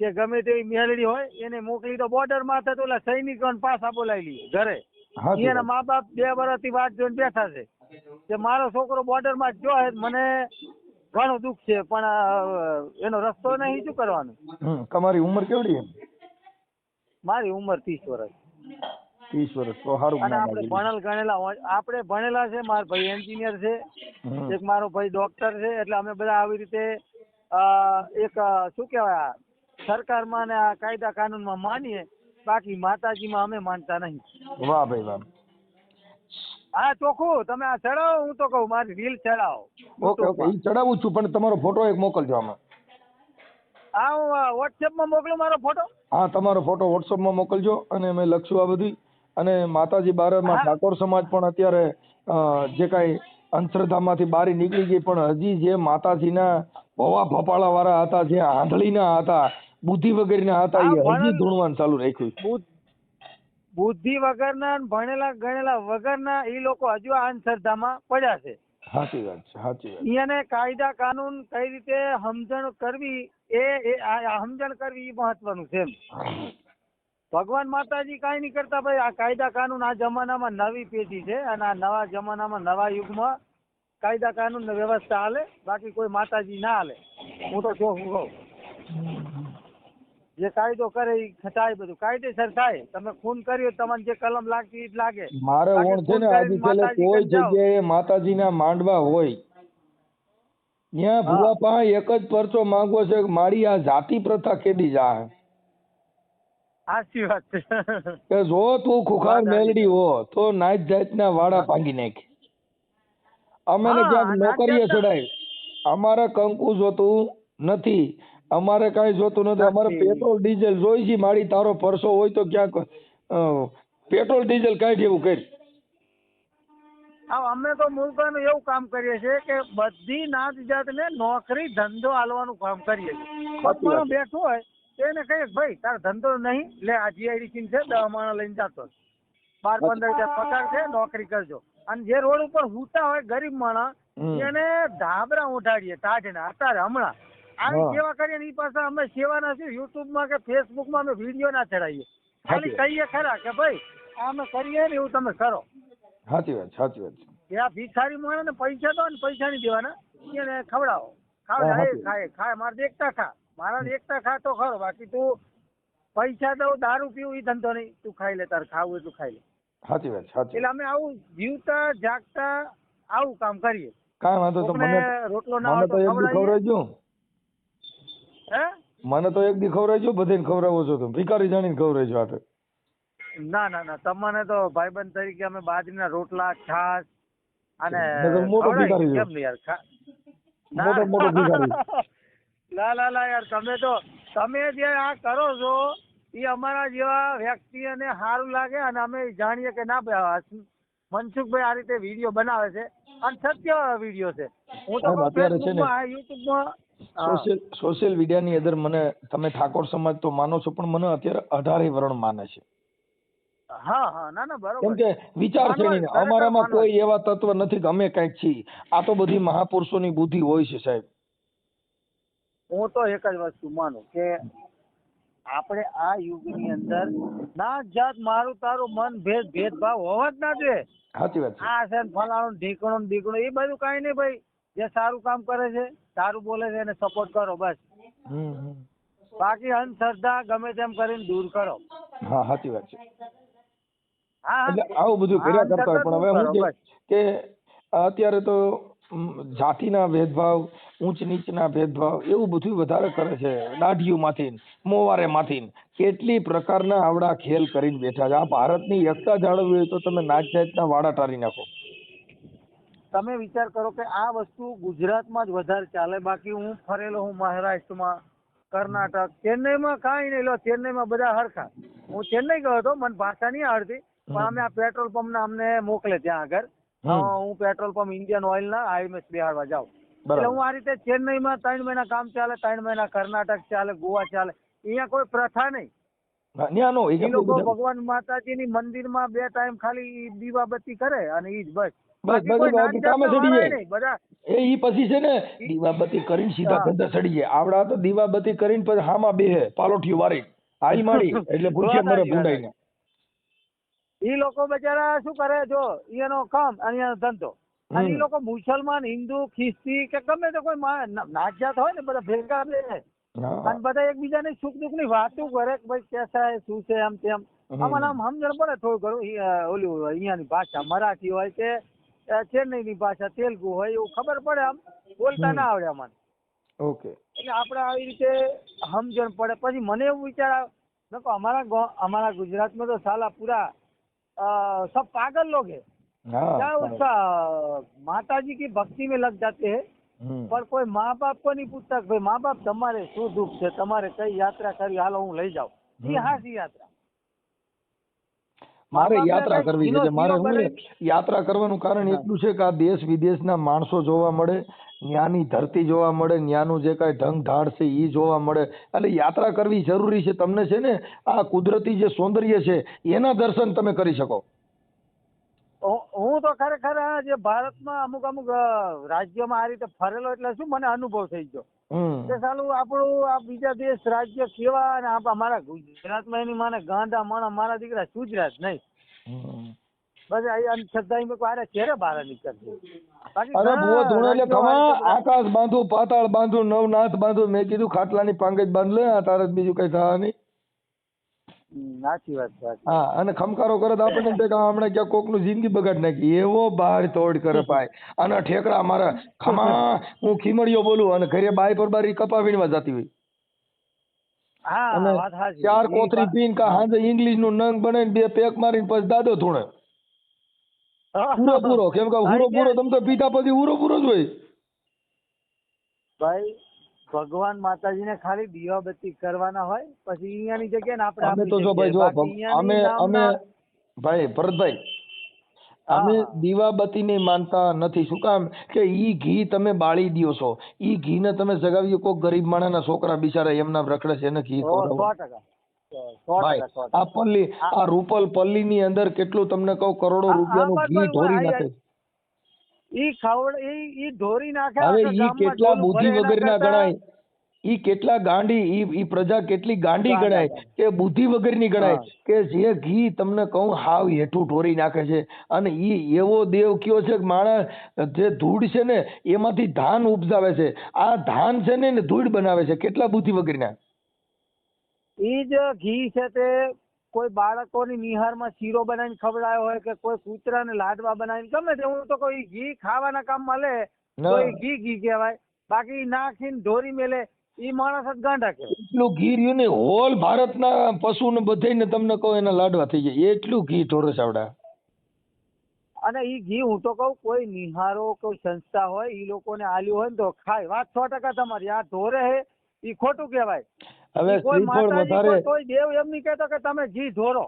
કે ગમે તેવી મેલડી હોય એને મોકલી તો બોર્ડર માં તો ઓલા સૈનિકોને પાછા બોલાવી લઈએ ઘરે. એના મા બાપ 2 વર્ષથી વાટ જોઈને બેઠા છે કે મારો છોકરો બોર્ડર માં જો મને ઘણું દુઃખ છે, પણ એનો રસ્તો નહીં, શું કરવાનું. તમારી ઉંમર કેવડી? મારી ઉંમર 30 વર્ષ. 30 વર્ષ તો સારું. અને આપણે ભણેલા છે. મારો ભાઈ એન્જિનિયર છે, એક મારો ભાઈ ડોક્ટર છે. એટલે અમે બધા આવી રીતે એક શું કહેવાય, સરકારમાં ને આ કાયદા કાનૂનમાં માનીએ, બાકી માતાજીમાં અમે માનતા નહીં. વાહ ભાઈ વાહ. હા, ચોખ્ખું તમે આ ચડાવો, હું તો કહું મારી રીલ ચડાવો. ઓકે એ ચડાવું છું, પણ તમારો ફોટો એક મોકલજો આમાં. હા, હું વોટ્સએપમાં મોકલું મારો ફોટો. હા, તમારો ફોટો વોટ્સએપમાં મોકલજો, અને મેં લખશું આ બધી. અને માતાજી બારમાં ઠાકોર સમાજ પણ અત્યારે જે કાંઈ અંધશ્રદ્ધામાંથી બહાર નીકળી ગઈ, પણ હજી જે માતાજીના ભવા ભપાળા વાળા હતા, જે આંધળીના હતા, બુદ્ધિ વગેરેના હતા, એ હજી ધૂણવાનું ચાલુ રાખ્યું. બુદ્ધિ વગરના, ભણેલા ગણેલા વગરના એ લોકો હજુ આ અંધશ્રદ્ધામાં પડ્યા છે. સાચી વાત છે, સાચી વાત. એને કાયદા કાનૂન કઈ રીતે સમજણ કરવી એ સમજણ કરવી એ મહત્વનું છે. ભગવાન માતાજી કાંઈ નહીં કરતા ભાઈ. આ કાયદા કાનૂન આ જમાનામાં નવી પેઢી છે, અને આ નવા જમાનામાં નવા યુગમાં કાયદા કાનૂન ને વ્યવસ્થા હાલે, બાકી કોઈ માતાજી ના હાલે. હું તો જો કહું જે કાયદો કરે એ થાય, બધું કાયદેસર થાય. તમે ખૂન કર્યું, તમને જે કલમ લાગતી એ જ લાગે. મારે ઓણ છે ને, આજે છેલ્લે કોઈ જગ્યાએ માતાજીના માંડવા હોય ત્યાં ભુવા પાસે એક જ પરચો માંગવો છે કે મારી આ જાતિ પ્રથા કેદી જાય. સાચી વાત છે. કે જો તું ખુખાર મેલડી હો તો નાત જાતના વાડા ભાંગી નાખ. અમે ને હા, ક્યાંક નાત નોકરીએ જાતના- ચડાય, અમારે કંકુ જોતું નથી, અમારે કઈ જોતું નથી, અમારે નથી. પેટ્રોલ ડીઝલ જોઈ છે. મારી તારો પરસો હોય તો ક્યાંક પેટ્રોલ ડીઝલ કાઢી એવું કરી. હા, અમે તો મુલકાનું એવું કામ કરીએ છીએ કે બધી નાત જાતને નોકરી ધંધો આલવાનું કામ કરીએ છીએ. સાચી વાત. પગમાં બેઠું હોય તેને કહીએ કે ભાઈ તારો ધંધો નહીં, લે આ જીઆઈડીસી છે 10 માણસ લઈને જાતો 12-15 હજાર પગાર છે, નોકરી કરજો. અને જે રોડ ઉપર હુતા હોય ગરીબ માણસ એને ધાબરા ઉઠાડીએ તાજના અત્યારે હમણાં આવી હા. સેવા કરીએ ને એ પાછા અમે સેવાના છે યુટ્યુબમાં કે ફેસબુકમાં અમે વિડીયો ના ચડાવીએ, ખાલી કહીએ ખરા કે ભાઈ આ અમે કરીએ ને એવું તમે કરો. સાચી વાત, સાચી વાત. એ આ ભિખારી માણસ ને પૈસા દો ને પૈસા નહીં દેવાના, એને ખવડાવો, હા, ખાય ખાય મારે દેખતા ખા, મારા દેખતા ખા તો ખરો, બાકી તું પૈસા દઉં દારૂ પીવું એ ધંધો નહીં, તું ખાઈ લે, તારે ખાવું એટલું ખાઈ લે. સાચી વાત, સાચી. એટલે અમે આવું જીવતા જાગતા આવું કામ કરીએ. કાંઈ વાંધો તો કોકને રોટલો ના મને હોય તો તો એક દી ખવડાવીએ. ખવડાવજો. હે મને તો એક દી ખવડાવજો, બધાને ખવડાવો છો તમે, ભિખારી જાણીને ખવડાવજો આ તો. ના ના ના, તમને તો ભાઈબંધ તરીકે અમે બાજરીના રોટલા, છાશ અને નકર મોટો ખવડાવીએ. ભિખારી છો. કેમ નહીં યાર, મોટો મોટો ભિખારી. લા લા લા યાર, તમે જે આ કરો છો એ અમારા જેવા વ્યક્તિને સારું લાગે અને અમે જાણીએ કે ના ભાઈ મનસુખભાઈ આ રીતે વિડીયો બનાવે છે અને સત્ય વિડીયો છે. હું તો સાહેબ, અત્યારે છે ને ફેસબુકમાં યુટ્યુબમાં સોશિયલ મીડિયાની અંદર મને તમે ઠાકોર સમાજ તો માનો છો, પણ મને અત્યારે 18 વર્ણ માને છે. હા હા, ના ના કેમ બરોબર. કે વિચાર છે માનવા નહીં, ખરેખર અમારામાં માનવા. કોઈ એવા તત્વ નથી કે અમે કઈક છીએ. આ તો બધી મહાપુરુષોની બુદ્ધિ હોય છે સાહેબ. હું તો એક જ વસ્તુ માનું કે આપણે આ યુગની અંદર નાત જાત મારું તારું મન ભેદભાવ હોવા જ ના જોઈએ. સાચી વાત છે. આ છે ને ફલાણું ઢીકણું ને બીકણું એ બધું કાંઈ નહીં ભાઈ. જે સારું કામ કરે છે, સારું બોલે છે એને સપોર્ટ કરો બસ. હમ. બાકી અંધશ્રદ્ધા ગમે તેમ કરીને દૂર કરો. હા, સાચી વાત છે. હા એટલે આવું બધું કર્યા કરતા હોય, પણ હવે અંધશ્રદ્ધા દૂર હું કરો, કે અત્યારે તો જાતિના ભેદભાવ, ઊંચ નીચના ભેદભાવ એવું બધું વધારે કરે છે. દાઢીઓમાંથી મોવારેમાંથી કેટલી પ્રકારના આવડા ખેલ કરીને બેઠા છે. આ ભારતની એકતા જાળવવી હોય તો તમે નાત જાતના વાડા ટારી નાખો. તમે વિચાર કરો કે આ વસ્તુ ગુજરાતમાં જ વધારે ચાલે. બાકી હું ફરેલો હું મહારાષ્ટ્રમાં, કર્ણાટક, ચેન્નઈમાં કાંઈ નહીં. લો ચેન્નઈમાં બધા હરખા. હું ચેન્નઈ ગયો હતો, મને ભાષા નહીં આવડતી, પણ અમે આ પેટ્રોલ પંપના અમને મોકલે ત્યાં આગળ. હું પેટ્રોલ પંપ ઇન્ડિયન ઓઇલ ના આઈએમએસ બિહારવા જાઉં. એટલે હું આ રીતે ચેન્નઈમાં 3 મહિના કામ ચાલે, 3 મહિના કર્ણાટક ચાલે, ગોવા ચાલે. અહીંયા કોઈ પ્રથા નહીં. એ લોકો ભગવાન માતાજીની મંદિરમાં 2 ટાઈમ ખાલી દીવાબત્તી કરે અને ઈ જ બસ. બાકી કોઈ નાત જાતના વાળા નહીં. બધા એ પછી છે ને દીવાબત્તી કરીને સીધા ધંધા ચડી જાય. આવડા તો દીવાબત્તી કરીને પછી હામાં બેહે પાલોઠિયું વારી હાઈ માડી એટલે ભૂખ્યા મરે ભૂંડાઈને. ઈ લોકો બચારા શું કરે, જો એનો કામ અને એનો ધંધો. અને ઈ લોકો મુસલમાન, હિન્દુ, ખ્રિસ્તી કે ગમે તે કોઈ નાત જાત હોય ને બધા ભેગા રહે અને બધા એકબીજાની સુખ દુઃખ ની વાતો કરે કે ભાઈ કેસા શું છે આમ તેમ. આમાં આમ સમજણ પડે થોડું ઘણું. ઓલું અહીંયાની ભાષા મરાઠી હોય કે ચેન્નઈની ભાષા તેલુગુ હોય એવું ખબર પડે, આમ બોલતા ના આવડે અમને. ઓકે. એટલે આપણે આવી રીતે સમજણ પડે. પછી મને એવું વિચાર આવે અમારા ગુજરાતમાં તો સાલા પૂરા सब पागल लोग है. क्या उसका माताजी की भक्ति में लग जाते हैं, पर कोई माँ बाप को नहीं पूछता भाई माँ बाप તમારે શું દુઃખ છે, તમારે કઈ યાત્રા કરી, હાલો હું લઈ જાઉં. એ હાસી યાત્રા. મારે યાત્રા કરવી છે. મારે યાત્રા કરવાનું કારણ એટલું છે કે આ દેશ વિદેશના માણસો જોવા મળે, ન્યાની ધરતી જોવા મળે, ન્યાનું જે કાંઈ ઢંગ ઢાળ છે એ જોવા મળે. એટલે યાત્રા કરવી જરૂરી છે. તમને છે ને આ કુદરતી જે સૌંદર્ય છે એના દર્શન તમે કરી શકો. હું તો ખરેખર જે ભારતમાં અમુક રાજ્યોમાં આ રીતે ફરેલો એટલે શું મને અનુભવ થઈ ગયો કે સાલું આપણું આ બીજા દેશ રાજ્ય કેવા, અને અમારા ગુજરાતમાં એની માને ગાંડા માણસ મારા દીકરા સુધર્યા જ નહીં. બસ અંધશ્રદ્ધા ચહેરે બહાર નીકળશે. અરે ભૂવો ધૂણો એટલે ખમા આકાશ બાંધું, પાતાળ બાંધું, નવનાથ બાંધું. મેં કીધું ખાટલાની પાંગે જ બાંધ લે, તારે બીજું કઈ થવા નહીં. સાચી વાત છે. હા, અને ખમકારો કરે તો આપણને હમણાં ક્યાં કોક નું જિંદગી બગાડ નાખી એવો બહાર તોડ કરે પાય. અને ઠેકડા મારા ખમા હું ખીમડીઓ બોલું અને ઘરે બાય પર બારી કપા વીણવા જતી હોય. હા અને વાત સાચી. 4 કોથરી પીને કા હાંજે ઇંગ્લિશ નું નંગ બનાવીને 2 પેક મારીને પછી દાદો ધૂણે પૂરો કેમ કે પૂરો તમે તો પીતા પછી પૂરો જ હોય. ભાઈ ભગવાન માતાજીને ખાલી દીવાબત્તી કરવાના હોય, પછી અહીંયાની જગ્યાએ ને આપણે અમે તો આપણી જો ભાઈ જગ્યાએ. જો બાકી અહીંયાની અમે નામના ભાઈ ભરતભાઈ અમે હા. દીવાબત્તી ને માનતા નથી. શું કામ કે ઈ ઘી તમે બાળી દ્યો છો, ઈ ઘી ને તમે જગાવી કોક ગરીબ માણસના છોકરા બિચારા એમના રખડે છે એને ઘી ખવડાવો. 100%. 100%. ભાઈ આ પલ્લી આ રૂપલ પલ્લી ની અંદર કેટલું તમને કહું કરોડો રૂપિયાનું ઘી ઢોરી નાખે. ઈ ખવડ ઈ ઢોરી નાખે. હવે આખા ઈ ગામમાં કેટલા ડોલું બુદ્ધિ ભરે એના વગરના કરતા. ગણાય, ઈ કેટલા ગાંડી, ઈ પ્રજા કેટલી ગાંડી ગણાય કે બુદ્ધિ વગરની ગણાય કે જે ઘી તમને કહું હાવ હેઠું ઢોરી નાખે છે. અને ઈ એવો દેવ કયો છે કે માણસ જે ધૂળ છે ને એમાંથી ધાન ઉપજાવે છે. આ ધાન છે ને એને ધૂળ બનાવે છે. કેટલા બુદ્ધિ વગરના. ઈ જ ઘી છે તે કોઈ બાળકોની નિહારમાં શીરો બનાવીને ખવડાયો હોય કે કોઈ કૂતરાને લાડવા બનાવીને ગમે તે, હું તો કોઈ ઘી ખાવાના કામમાં લે તો ઈ ઘી કહેવાય. બાકી નાખીને ઢોરી મેલે ઈ માણસ જ ગાંડા કહેવાય. એટલું ઘી રહ્યું ને હોલ ભારતના પશુને બધાને તમને કહું એના લાડવા થઈ જાય એટલું ઘી ઢોરે સાવડા. અને ઈ ઘી હું તો કહું કોઈ નિહારો કોઈ સંસ્થા હોય ઈ લોકોને આલ્યું હોય ને તો ખાય. વાત 100% તમારી. આ ઢોરે હે ઈ ખોટું કહેવાય. હવે કોઈ શ્રીફળ માતાજી વધારે કોઈ દેવ એમ નહીં કહેતો કે તમે ઘી ઢોરો.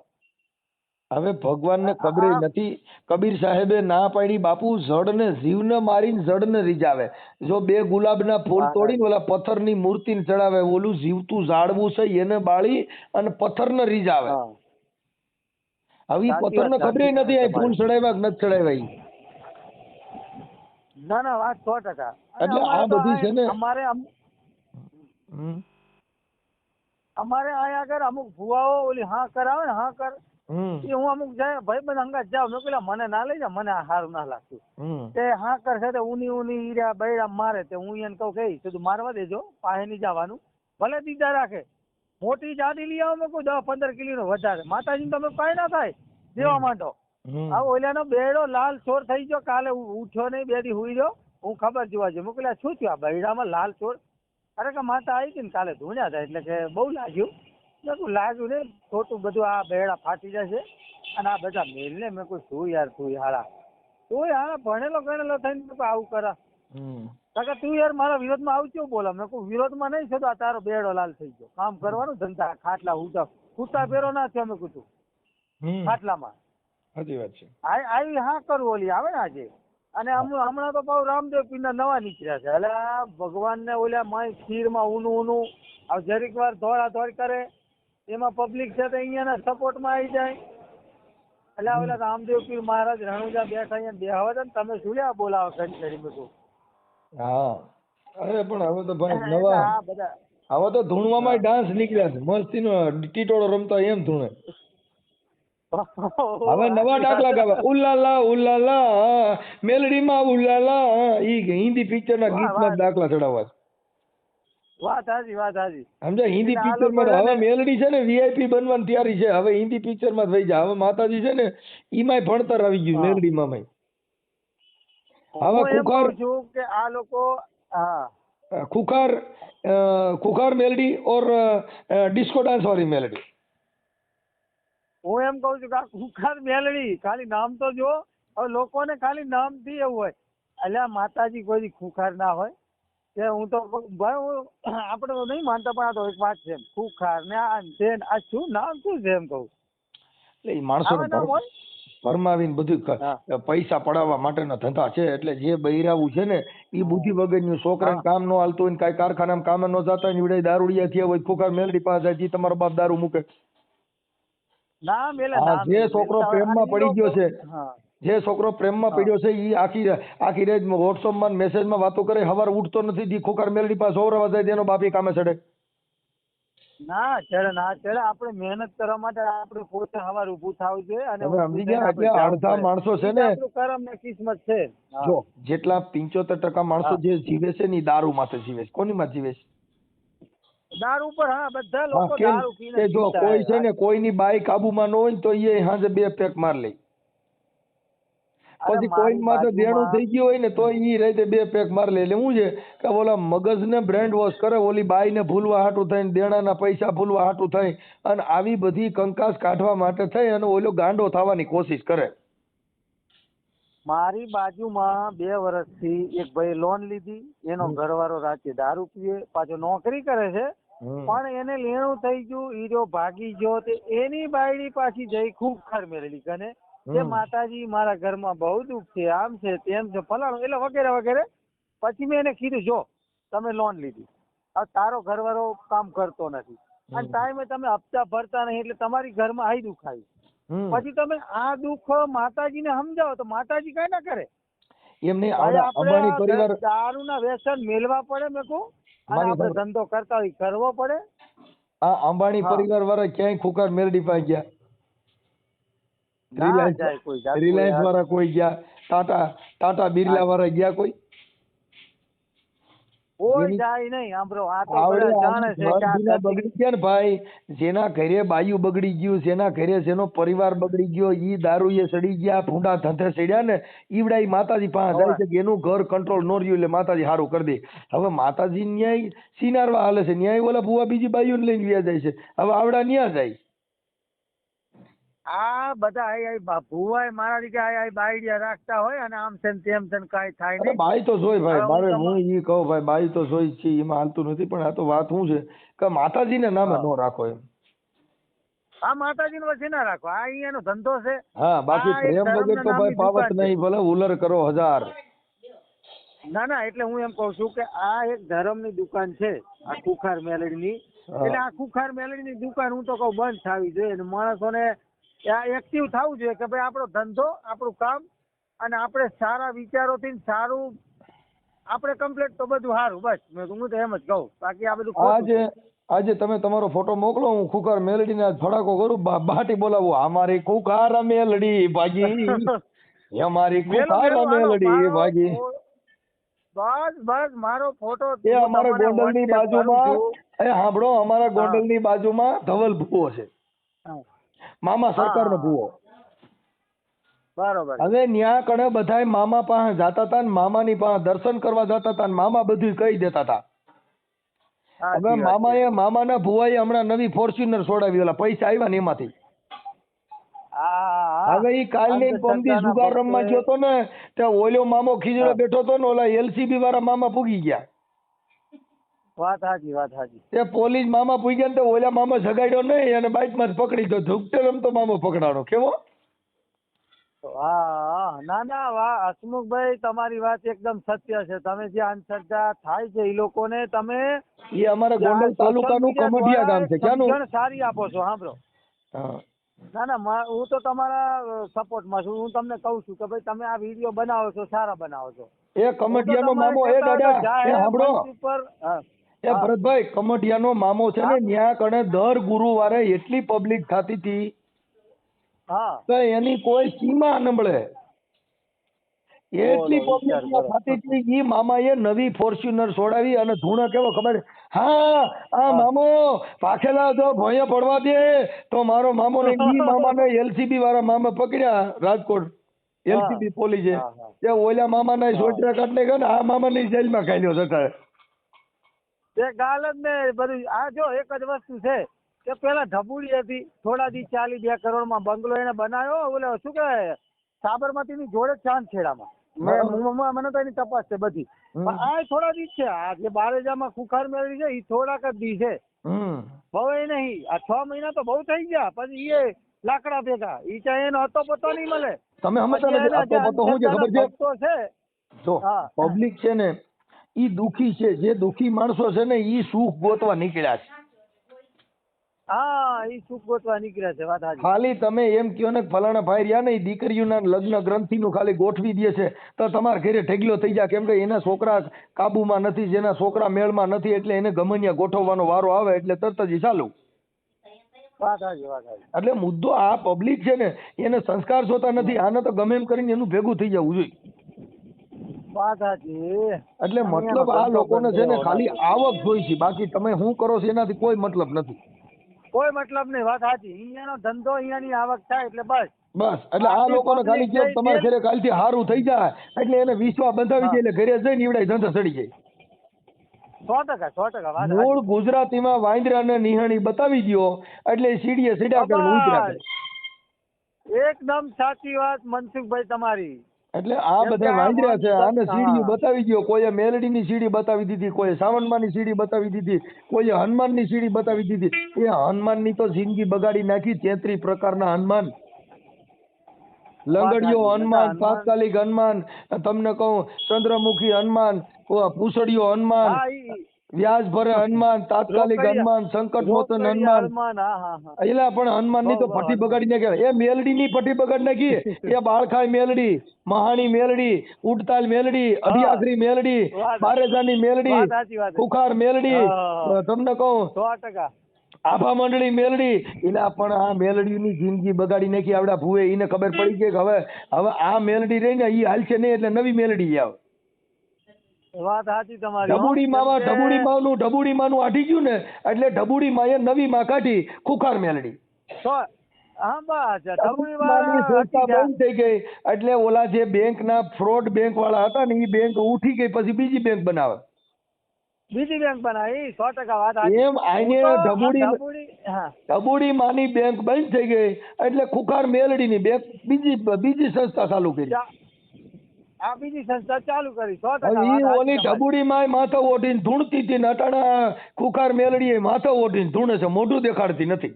હવે ભગવાનને ખબર નથી. કબીર સાહેબે ના પાડી બાપુ જડને જીવને મારીને જડને રીઝાવે. જો 2 ગુલાબના ફૂલ તોડીને ઓલા પથ્થરની મૂર્તિને ચડાવે, ઓલું જીવતું ઝાડવું છે એને બાળી અને પથ્થરને રીઝાવે. હવે ઈ પથ્થરને ખબર નથી આ ફૂલ ચડાવ્યા કે નથી ચડાવ્યા. ના વાત 100%. એટલે આ બધી છે ને અમારે અહીંયા આગળ અમુક ભુવાઓ ઓલી હા કરાવે ને હા કર એ હું અમુક જાય ભાઈ બધા અંગાત જાવ મેં પેલા મને ના લઈ જા, મને આ સારું ના લાગતું તે હા કરશે તે ઊની હીરા બૈરા મારે તે હું એને કહું કે સીધું મારવા દેજો, પાસે નહીં જવાનું, ભલે દીધા રાખે. મોટી જાડી લઈ આવો મેં કોઈ 10-15 કિલો વધારે માતાજી તમે કાંઈ ના થાય દેવા માંડો. આ ઓલાનો બેડો લાલ ચોર થઈ ગયો, કાલે ઉઠ્યો નહીં, 2 દી હુઈ ગયો, હું ખબર જોવા જો મેં પેલા શું થયું આ બૈરામાં લાલ ચોર. અરે કે માતા આવી હતી ને કાલે ધૂણ્યા હતા એટલે કે બહુ લાગ્યું. મેં કોઈ લાગ્યું ને ખોટું બધું આ બેડા ફાટી જશે અને આ બધા મેલ ને મેં કોઈ શું યાર તું હારા ભણેલો ગણેલો થઈને આવું કરા કાકા તું યાર મારા વિરોધમાં આવું કેવું બોલા. મેં કોઈ વિરોધમાં નહીં થતો, આ તારો બેડો લાલ થઈ ગયો, કામ કરવાનું ધંધા ખાટલા ઉતા ફેરો ના થયો મેં કીધું ખાટલામાં. સાચી વાત છે. આવી હા કરવું ઓલી આવે ને આજે. અને હમણાં તો પાછું રામદેવ પીરના નવા નીકળ્યા છે. એટલે ભગવાન ને ઓલા માય ખીરમાં ઊનું જરીક વાર દોડ કરે એમાં પબ્લિક છે તો અહીંયાના સપોર્ટમાં આવી જાય. એટલે ઓલા રામદેવ પીર મહારાજ રણુજા બેઠા અહીંયા બેહવા છે ને તમે શું લ્યા બોલાવો ઘડી બધું. હા અરે પણ હવે તો ભાઈ નવા બધા હવે તો ધૂણવામાં ડાન્સ નીકળ્યા છે મસ્તીનો ટીટોળો રમતા એમ ધૂણે. હવે નવા દાખલા ગાવા ઉલ્લાલા ઉલ્લાલા મેલડીમાં ઉલ્લાલા ઈ હિન્દી પિક્ચરના ગીતમાં દાખલા ચડાવવા. વાત હાજી સમજા હિન્દી પિક્ચરમાં હવે મેલડી છે ને VIP બનવાની તૈયારી છે. હવે હિન્દી પિક્ચરમાં જ વહી જાય. હવે માતાજી છે ને ઈમાંય ભણતર આવી ગયું મેલડીમાં. હવે ખુખાર છું કે આ લોકો ખુખાર મેલડી ઓર ડિસ્કો ડાન્સ વાળી મેલડી. હું એમ કઉ છું કે આ ખુખાર મેલડી ખાલી નામ તો જો. હવે લોકોને ખાલી નામ થી એવું હોય એટલે માતાજી કોઈ ખુખાર ના હોય કે હું તો ભાઈ આપણે તો નહીં માનતા પણ આ તો એક વાત છે ખુખાર ને આ શું નામ શું છે એમ કહું. એટલે એ માણસો ફરમાવીને બધું પૈસા પડાવવા માટેના ધંધા છે. એટલે જે બૈરાવું છે ને એ બુદ્ધિ વગરનું છોકરાને કામ ન હાલતું હોય, કઈ કારખાનામાં કામ ન જતા હોય, દારૂડિયા થયા હોય, ખુખાર મેલડી પાસે જાય તમારો બાપ દારૂ મૂકે. જે છોકરો પ્રેમમાં પડી ગયો છે, જે છોકરો પ્રેમમાં પડ્યો છે એ આખી રાત વોટ્સઅપમાં મેસેજમાં વાતો કરે, સવારે ઉઠતો નથી, ખુખાર મેલડી પાસે ઓરવા જાય તેનો બાપી કામે ચડે. ના ચડે આપણે મહેનત કરવા માટે આપણે પોતે સવારે ઊભું થવું જોઈએ. અને સમજી ગયા એટલે અડધા માણસો છે ને કરમ ને કિસ્મત છે. જો જેટલા 75% માણસો જે જીવે છે ને દારૂ માથે જીવે છે. કોની માં જીવે છે? દારૂ પર. બધા લોકો દારૂ પીને જો કોઈ છે ને કોઈની બાઈ કાબુમાં ન હોય તો એ હાજે 2 પેક માર લે. પછી મારી કોઈનમાં તો દેણું બાજુમાં- થઈ ગયું હોય ને તો ઈ રીતે 2 પેક મારી લે. એટલે શું છે કે ઓલા મગજને બ્રેન્ડ વોશ કરે, ઓલી બાઈને ભૂલવા હાટું થઈને, દેણાના પૈસા ભૂલવા હાટું થઈ અને આવી બધી કંકાસ કાઢવા માટે થઈ અને ઓલો ગાંડો થવાની કોશિશ કરે. મારી બાજુમાં 2 વર્ષથી એક ભાઈ લોન લીધી, એનો ઘરવાળો રાતે દારૂ પીએ, પાછો નોકરી કરે છે, પણ એને લેણું થઈ ગયું, ઈ જો ભાગી ગયો, તે એની બાયડી પાછી જઈ ખૂબ ખાર મેળવી કને કે માતાજી મારા ઘરમાં બહુ દુઃખ છે, આમ છે તેમ છે ફલાણું, એટલે વગેરે વગેરે. પછી મેં એને કીધું જો તમે લોન લીધી, હવે તારો ઘરવાળો કામ કરતો નથી અને ટાઈમે તમે હપ્તા ભરતા નહીં, એટલે તમારી ઘરમાં આઈ દુઃખ આવી. પછી તમે આ દુઃખ માતાજીને સમજાવો તો માતાજી કઈ ના કરે. એમ નહીં, ભાઈ અંબાણી આપણે પરિવાર, દારૂના વ્યસન મેળવા પડે મેં કહું, અને આપણે ધંધો કરતા હોય કરવો પડે. આ અંબાણી પરિવાર વાળા ક્યાંય ખુકાર મેરડી પાસે ગયા? ના જાય કોઈ જાતું રિલાયન્સ યાર. વાળા કોઈ ગયા? ટાટા બિરલા વાળા ગયા કોઈ? કોઈ જાય નહીં. સાંભળો, આ તો આવડે બધા જાણે છે કે આ મનજીના કદી- બગડી ગયા ને ભાઈ, જેના ઘરે બાયું બગડી ગયું, જેના ઘરે જેનો પરિવાર બગડી ગયો, ઈ દારૂએ સડી ગયા, ભૂંડા ધંધે સડ્યા ને, ઈવડા ઈ માતાજી પાસે જાય છે કે એનું ઘર કંટ્રોલ નો રહ્યું એટલે માતાજી સારું કરી દે. હવે માતાજી ન્યાય સિનારવા હાલે છે, ન્યાય ઓલા ભુવા બીજી બાયું લઈને વ્યા જાય છે. હવે આવડા ન્યા જાય. આ બધા આઈ ભુવાય મારા રીતે આઈ બાયડિયા રાખતા હોય અને આમ છે ને તેમ છે ને કાંઈ થાય અરે નહીં. બાઈ તો જોઈ ભાઈ, હવે મારે હું હું ઈ કહું ભાઈ, બાઈ તો જોઈ જ છે, એમાં હાલતું નથી. પણ આ તો વાત શું છે કે માતાજીને નામે નો રાખો એમ. આ માતાજીનો વચ્ચે ના રાખો, આ અહીંયાનો ધંધો છે. હા, બાકી આ એક પ્રેમ વગર ધર્મના તો ભાઈ નામની પાવત દુકાન છે. નહીં, ભલે ઉલર કરો 1000. ના ના, એટલે હું એમ કઉ છું કે આ એક ધર્મની દુકાન છે, આ ખુખાર મેલડીની. એટલે આ ખુખાર મેલડીની દુકાન હું તો કહું બંધ થવી જોઈએ અને માણસોને એક્ટિવ થવું જોઈએ કે ભાઈ આપણો ધંધો, આપણું કામ અને આપણે સારા વિચારોથી સારું આપણે કમ્પ્લીટ તો બધું સારું. બસ હું તો એમ જ કહું, બાકી આ બધું ખોટું છે. આજે તમે તમારો ફોટો મોકલો, હું ખુખાર મેલડીને આજ ફડાકો કરું, બાટી બોલાવું, અમારી ખુખાર મેલડી ભાગી, અમારી ખુખાર મેલડી ભાગી. બસ મારો ફોટો એ અમારા ગોંડલની બાજુમાં, એ સાંભળો, અમારા ગોંડલની બાજુમાં ધવલ ભૂવો છે, મામા સરકારનો ભૂવો. બરોબર. હવે ન્યા કણે બધાય મામા પાસે જાતા હતા ને મામાની પાસે દર્શન કરવા જતા હતા ને મામા બધું કહી દેતા હતા. હવે મામાના ભુવાએ હમણાં નવી ફોર્ચ્યુનર છોડાવી, ઓલા પૈસા આવ્યા ને એમાંથી. હવે ઈ કાલની પમદી જુગાર રમવા ગયો તો ને, ત્યાં ઓલો મામો ખીજડો બેઠો તો ને, ઓલા LCB વાળા મામા પૂગી ગયા. વાત સાચી. તે પોલીસ મામા પૂગ્યા ને તો ઓલા મામા જગાડ્યો નહીં અને બાઇક માં પકડી ગયો. ઝુકતે રમતો મામો પકડાણો. કેવો? હા, ના વાહ હસમુખભાઈ, તમારી વાત એકદમ સત્ય છે. તમે જે અંધશ્રદ્ધા થાય છે એ લોકોને તમે એ અમારા ગોંડલ તાલુકાનું કમઢિયા ગામ છે. ક્યાંનું? સમજણ સારી આપો છો. સાંભળો, ના હું તો તમારા સપોર્ટમાં છું. હું તમને કહું છું કે ભાઈ તમે આ વિડીયો બનાવો છો, સારા બનાવો છો. એ કમઢિયાનો મામો, એ દાદા એ સાંભળો, એ ભરતભાઈ, કમઢિયાનો મામો છે ને, ન્યા કણે દર ગુરુવારે એટલી પબ્લિક થતી હતી તો એની કોઈ સીમા નબળે. એટલી પબ્લિક થતી હતી. ઈ મામાએ નવી ફોર્ચ્યુનર છોડાવી અને ધૂણો કેવો ખબર? હા, આ મામો પાખેલા જો ભોંયે પડવા દે તો મારો મામો ને ઈ મામાને LCB વાળા મામા પકડ્યા રાજકોટ. LCB પોલીસે તે ઓલા મામાના સોટરા કાઢને ગયો ને આ મામાની જેલમાં ખાલ્યો સરકારે. તે ગાલ જ ને બધું. આ જો એક જ વસ્તુ છે કે પેલા ઢબુડી હતી, થોડા દી ચાલી 2 કરોડમાં બંગલો એને બનાવ્યો. ઓલે શું કહેવાય, સાબરમતી ની જોડે ચાંદખેડામાં. મને તો એની તપાસ છે બધી. આ થોડા દી છે. આ જે બારેજામાં ખુખાર મેળવી છે એ થોડાક જ દી છે, બહુ એ નહીં. આ 6 મહિના તો બહુ થઈ ગયા. પછી એ લાકડા ભેગા ઈ ચાહે એનો હતો પતો નહીં મળે. તમે સમજતા નથી. હતો પતો શું છે ખબર છે? જો પબ્લિક છે ને ઈ દુખી છે, જે દુખી માણસો છે ને ઈ સુખ ગોતવા નીકળ્યા છે. હા, ઈ સુખ ગોતવા નીકળ્યા છે. વાત સાચી. ખાલી તમે એમ કહો ને ફલાણા ભાઈ રહ્યા ને, દીકરીઓના લગ્ન ગ્રંથિનું ખાલી ગોઠવી દે છે તો તમારા ઘરે ઢેગલો થઈ જાય. કેમ કે એના છોકરા કાબુમાં નથી, જેના છોકરા મેળમાં નથી, એટલે એને ગમનિયા ગોઠવવાનો વારો આવે એટલે તરત જ ચાલુ. વાત સાચી. એટલે મુદ્દો આ પબ્લિક છે ને એને સંસ્કાર જોતા નથી. આને તો ગમે એમ કરીને એનું ભેગું થઈ જવું જોઈએ. વાત સાચી. એટલે મતલબ આ લોકોને છે ને ખાલી આવક જોઈ છે, બાકી તમે શું કરો છો એનાથી કોઈ મતલબ નથી. કોઈ મતલબ નહીં. વાત સાચી. અહીંયાનો ધંધો, અહીંયાની આવક થાય એટલે બસ. બસ એટલે આ લોકોને ખાલી કહો કે તમારે ઘરે કાલથી સારું થઈ જાય એટલે એને વિશ્વાસ બંધાવી દે એટલે ઘરે જઈને ઈવડાય ધંધો ચડી જાય. 100% વાત મૂળ ગુજરાતીમાં વાંદરા ને નિહાણી બતાવી દ્યો એટલે સીડીએ સીડા કરીને ઉતર્યા કરે. એકદમ સાચી વાત મનસુખભાઈ તમારી. એટલે આ બધા વાંદરા છે આને સીડીઓ બતાવી દ્યો. કોઈએ મેલડીની સીડી બતાવી દીધી, કોઈએ સાવનમાની સીડી બતાવી દીધી, કોઈએ હનુમાનની સીડી બતાવી દીધી. એ હનુમાનની તો જિંદગી બગાડી નાખી. 33 પ્રકારના હનુમાન, લંગડીઓ હનુમાન, તાત્કાલિક હનુમાન, તમને કહું ચંદ્રમુખી હનુમાન, પૂછડીઓ હનુમાન, વ્યાજ ભરે હનુમાન, તાત્કાલિક હનુમાન, સંકટ મોચન હનુમાન. એલા પણ હનુમાન ની તો પટ્ટી બગાડી નાખી. એ મેલડી ની પટ્ટી બગાડી નાખી. એ બાળખાઈ મેલડી, મહાણી મેલડી, ઉડતાલ મેલડી, અઢિયાખરી મેલડી, બારેજાની મેલડી, કુખાર મેલડી, તમને કહું 100%. આભા મંડળી મેલડી. એલા પણ આ મેલડી ની જિંદગી બગાડી નાખી આવડા ભૂએ. એને ખબર પડી ગઈ કે હવે આ મેલડી રહી ને ઈ હાલશે નહીં એટલે નવી મેલડી આવે. વાત સાચી તમારી. ઢબુડી માનું આઠી ગયું ને એટલે ઢબુડી માએ નવી માં કાઢી ખુખાર મેલડી. સંસ્થા બંધ થઈ ગઈ એટલે ઓલા જે બેંક ના ફ્રોડ બેંક વાળા હતા ને એ બેંક ઉઠી ગઈ પછી બીજી બેંક બનાવે. એમ આઈને ઢબુડી માની બેંક બંધ થઈ ગઈ એટલે ખુખાર મેલડી ની બેંક બીજી સંસ્થા ચાલુ કરી. આ બીજી સંસ્થા ચાલુ કરી. ઓલી ઢબુડી માં માથા ઓઢીને ધૂણતી હતી ને અટાણા ખુખાર મેલડી માથા ઓઢીને ધૂણે છે, મોઢું દેખાડતી નથી.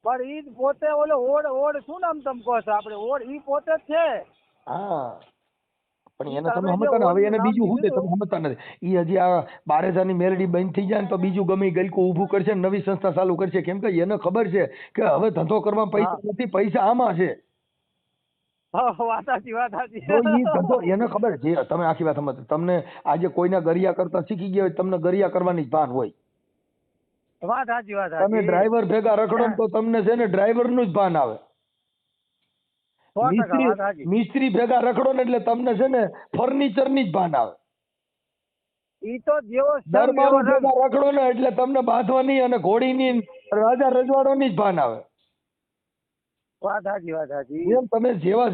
પણ ઈ પોતે ઓલો ઓડ શું નામ તમે કહો છો આપણે ઓડ ઈ પોતે જ છે. હા પણ એને તમે સમજતા ને. હવે એને બીજું શું છે તમે સમજતા નથી. ઈ હજી આ બારેજાની મેલડી બંધ થઈ જાય ને તો બીજું ગમે ગલકું ઊભું કરશે, નવી સંસ્થા ચાલુ કરશે. કેમ કે એને ખબર છે કે હવે ધંધો કરવા પૈસા નથી, પૈસા આમાં છે. એને ખબર છે. તમે આખી વાત સમજ. તમને આજે કોઈના ગરિયા કરતા શીખી ગયા હોય તમને ગરિયા કરવાની જ ભાન હોય. તમે ડ્રાઈવર ભેગા રખડો તો તમને છે ને ડ્રાઈવર નું જ ભાન આવે. મિસ્ત્રી ભેગા રખડો ને એટલે તમને છે ને ફર્નિચર ની જ ભાન આવે. દરબારો ભેગા રખડો ને એટલે તમને બાંધવાની અને ઘોડીની રાજા રજવાડો ની જ ભાન આવે. એમ તમે જેવા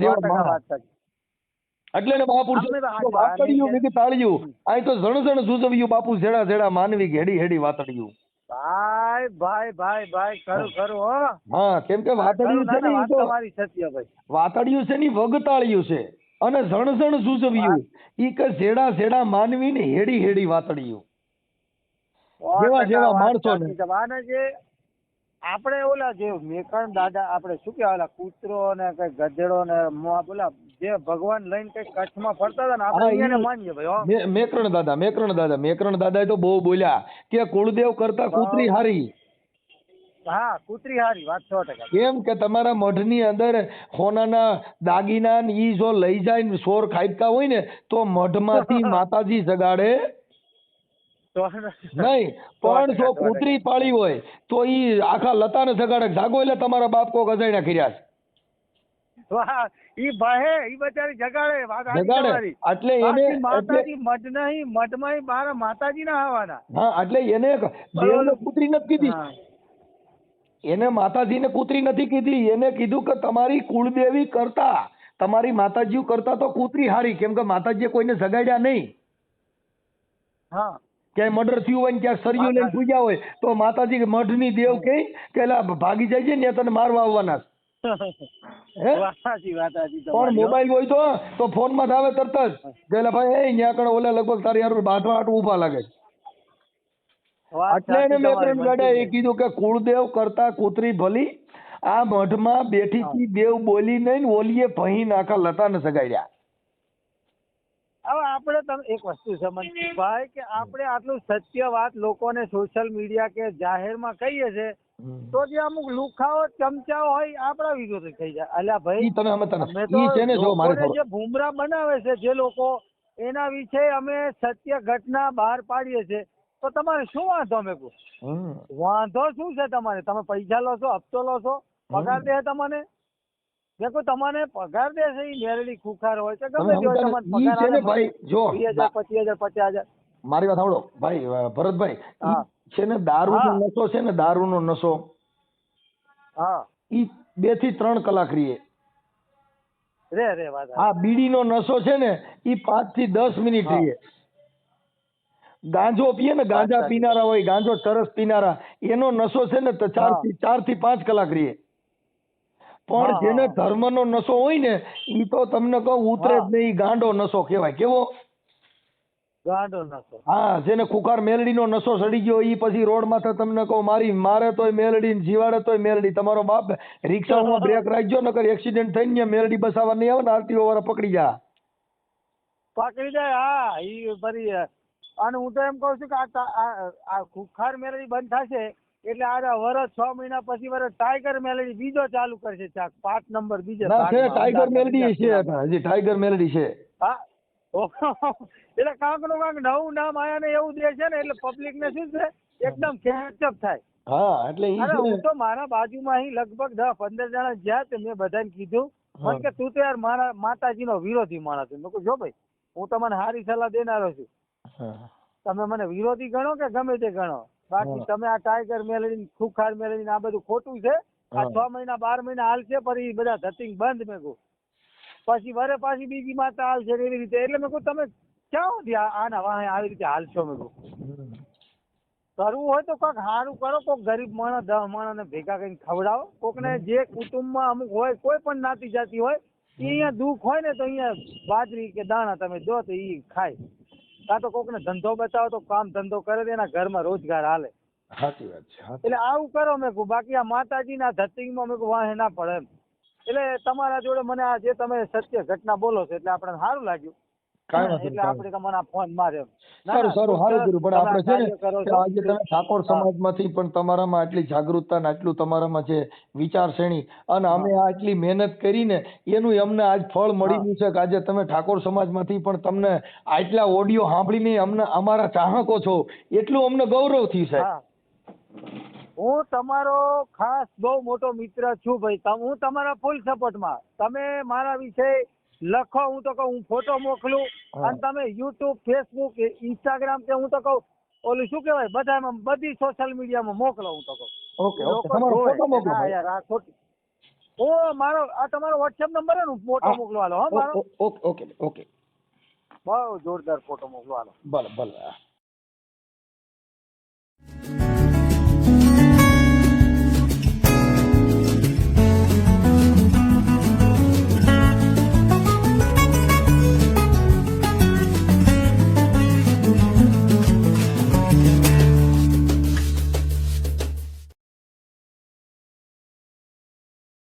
એટલે ને મહાપુરુષો તાળ્યું અહીં તો જણ સૂચવ્યું બાપુ જેડા જેડા માનવી હેડી હેડી વાતડ્યું. ભાઈ ખરું હા કેમ કે વાતડ્યું છે ને વાતડ્યું છે ને વગતાળ્યું છે અને જણ સૂચવ્યું ઈ કે જેડા જેડા માનવી ને હેડી હેડી વાતડ્યું. જેવા જેવા માણસો ને આપણે ઓલા જે મેકણ દાદા આપણે શું કહેવાય ઓલા કૂતરો ને કઈ ગધેડો ને બોલા જે ભગવાન લઈને કઈ કચ્છમાં ફરતા હતા ને આપણે એને માનીએ ભાઈ. મેકરણ દાદા તો બહુ બોલ્યા કે કુળદેવ કરતા કૂતરી હારી. હા કૂતરી હારી વાત 100%. કેમ કે તમારા મઢની અંદર સોનાના દાગીના ઈ જો લઈ જાય ને સોર ખાઈતા હોય ને તો મઢમાંથી માતાજી જગાડે નહીં. પણ જો કૂતરી પાળી હોય તો ઈ આખા લતાને જગાડે. જાગો એટલે તમારા બાપ કોક અજાણ્યા કર્યા છે. ઈ ભાઈ ઈ બચારી જગાડે. એટલે એને માતાજી મઢમાં મારા માતાજી ના આવવાના. હા એટલે એને દેવને કૂતરી નથી કીધી. એને માતાજીને કૂતરી નથી કીધી. એને કીધું કે તમારી કુળદેવી કરતા તમારી માતાજી કરતા તો કૂતરી હારી. કેમ કે માતાજીએ કોઈને જગાડ્યા નહીં. હા ક્યાંય મર્ડર થયું હોય ને ક્યાંક સરિયું લઈને પૂજ્યા હોય તો માતાજી મઢની દેવ કે ભાગી જાય છે ને તને મારવા આવવાના. પણ મોબાઈલ હોય તો ફોન માં આવે તરત જ પેલા ભાઈ ત્યાં કણ ઓલા લગભગ તારી હારું બાંધવા હાટું ઉભા લાગે. એટલે એને મેકરણ ગાડ્યા એ કીધું કે કુળદેવ કરતા કૂતરી ભલી. આ મઢમાં બેઠી થી દેવ બોલી નહીં ઓલીએ ભહી નાખા લતાને સગાડ્યા. હવે આપણે તમે એક વસ્તુ સમજ ભાઈ કે આપણે આટલું સત્ય વાત લોકોને સોશિયલ મીડિયા કે જાહેરમાં કહીએ છે તો જે અમુક લુખાઓ ચમચાઓ હોય આપણા વિરોધ થઈ જાય. અલ્યા ભાઈ જે ભૂમરા બનાવે છે જે લોકો એના વિશે અમે સત્ય ઘટના બહાર પાડીએ છીએ તો તમારે શું વાંધો? અમે વાંધો શું છે તમારે? તમે પૈસા લો છો, હપ્તો લો છો, પગાર દે તમને દેખો તમને પગાર દે છે મેરડી ખુખાર હોય છે ગમે તે હોય તમને પગાર ભાઈ જો 20,000 25,000 50,000. મારી વાત સાંભળો ભાઈ ભરતભાઈ છે ને દારૂનો નશો છે ને દારૂનો નશો. હા ઈ 2 થી 3 કલાક રહીએ. રે વાત હા, બીડીનો નશો છે ને એ 5 થી 10 મિનિટ રહીએ. ગાંજો પીએ ને, ગાંજા પીનારા હોય, ગાંજો ચરસ પીનારા, એનો નશો છે ને તો 4 થી 5 કલાક રહીએ. પણ જેને ધર્મનો નશો હોય ને ઈ તો તમને કહું ઉતરે જ નહીં. ગાંડો નશો કહેવાય. કેવો? ગાંડો નશો. હા, જેને ખુખાર મેલડીનો નશો ચડી ગયો ઈ પછી રોડ માથે તમને કહું મારે તોય મેલડી ને જીવાડે તોય મેલડી. તમારો બાપ રિક્ષામાં બ્રેક રાખજો નકર એક્સિડન્ટ થઈને મેલડી બસાવવા નહીં આવે ને આરટીઓ વાળા પકડી જાય. હા, ઈ ફરી. અને હું તો એમ કહું છું કે આ ખુખાર મેલડી બંધ થશે એટલે આ વર્ષ 6 મહિના પછી વર્ષ ટાઈગર મેલડી બીજો ચાલુ કરશે. 5 નંબર બીજે ટાઈગર મેલડી છે. હજી ટાઈગર મેલડી છે. હા, એટલે કાંક નું કાંક નવું નામ આયા ને એવું દે છે ને એટલે પબ્લિક ને શું છે એકદમ કેચઅપ થાય. હા, એટલે હું તો મારા બાજુમાં અહીં લગભગ 10-15 જણા જ્યાં તે મેં બધાને કીધું મને કે તું તો યાર મારા માતાજીનો વિરોધી માણસ છે. મેં કહ્યું જો ભાઈ હું તમને સારી સલાહ દેનારો છું. તમે મને વિરોધી ગણો કે ગમે તે ગણો, બાકી તમે આ ટાઈગર મેલડી ખુખાર મેલડી આ બધું ખોટું છે. આ 6 મહિના 12 મહિના હાલશે પણ એ બધા ધતિંગ બંધ. મેં કહું પછી વરે પાછી બીજી માતા હાલશે એવી રીતે. એટલે મેં કહું તમે ક્યાં આના વાહે આવી રીતે હાલશો? મેં કહું કરવું હોય તો કોઈક સારું કરો, કોઈક ગરીબ માણસ 10 માણસને ભેગા કરીને ખવડાવો. કોકને જે કુટુંબમાં અમુક હોય કોઈ પણ નાતી જાતિ હોય એ અહીંયા દુઃખ હોય ને તો અહીંયા બાજરી કે દાણા તમે દો તો એ ખાય. કાં તો કોકને ધંધો બતાવો તો કામ ધંધો કરે તો એના ઘરમાં રોજગાર હાલે. સાચી વાત છે. એટલે આવું કરો. મેં કહું બાકી આ માતાજીના ધતિંગમાં મેં કહું વાહે ના પડે એમ. એટલે તમારા જોડે મને આ જે તમે સત્ય ઘટના બોલો છો એટલે આપણે સારું લાગ્યું. એટલે આપણે તમને ફોન માર્યો. સારું કર્યું. પણ આપણે છે ને આજે તમે ઠાકોર સમાજમાંથી પણ તમારામાં આટલી જાગૃતતા ને આટલું તમારામાં છે વિચારશ્રેણી અને અમે આટલી મહેનત કરીને એનું અમને આજ ફળ મળી ગયું છે કે આજે તમે ઠાકોર સમાજમાંથી પણ તમને આટલા ઓડિયો સાંભળીને અમને અમારા ચાહકો છો એટલું અમને ગૌરવ થયું છે. હું તમારો ખાસ બહુ મોટો મિત્ર છું ભાઈ. હું તમારા ફૂલ સપોર્ટમાં. તમે મારા વિશે લખો, હું તો કહું હું ફોટો મોકલું અને તમે યુટ્યુબ, ફેસબુક, ઇન્સ્ટાગ્રામ કે હું તો કહું ઓલું શું કહેવાય બધામાં બધી સોશિયલ મીડિયામાં મોકલો. હું તો કહું હું મારો આ તમારો વોટ્સએપ નંબર હે ને હું ફોટો મોકલવાનો. હા મારો ઓકે. બહુ જોરદાર ફોટો મોકલવાનો. ભલે.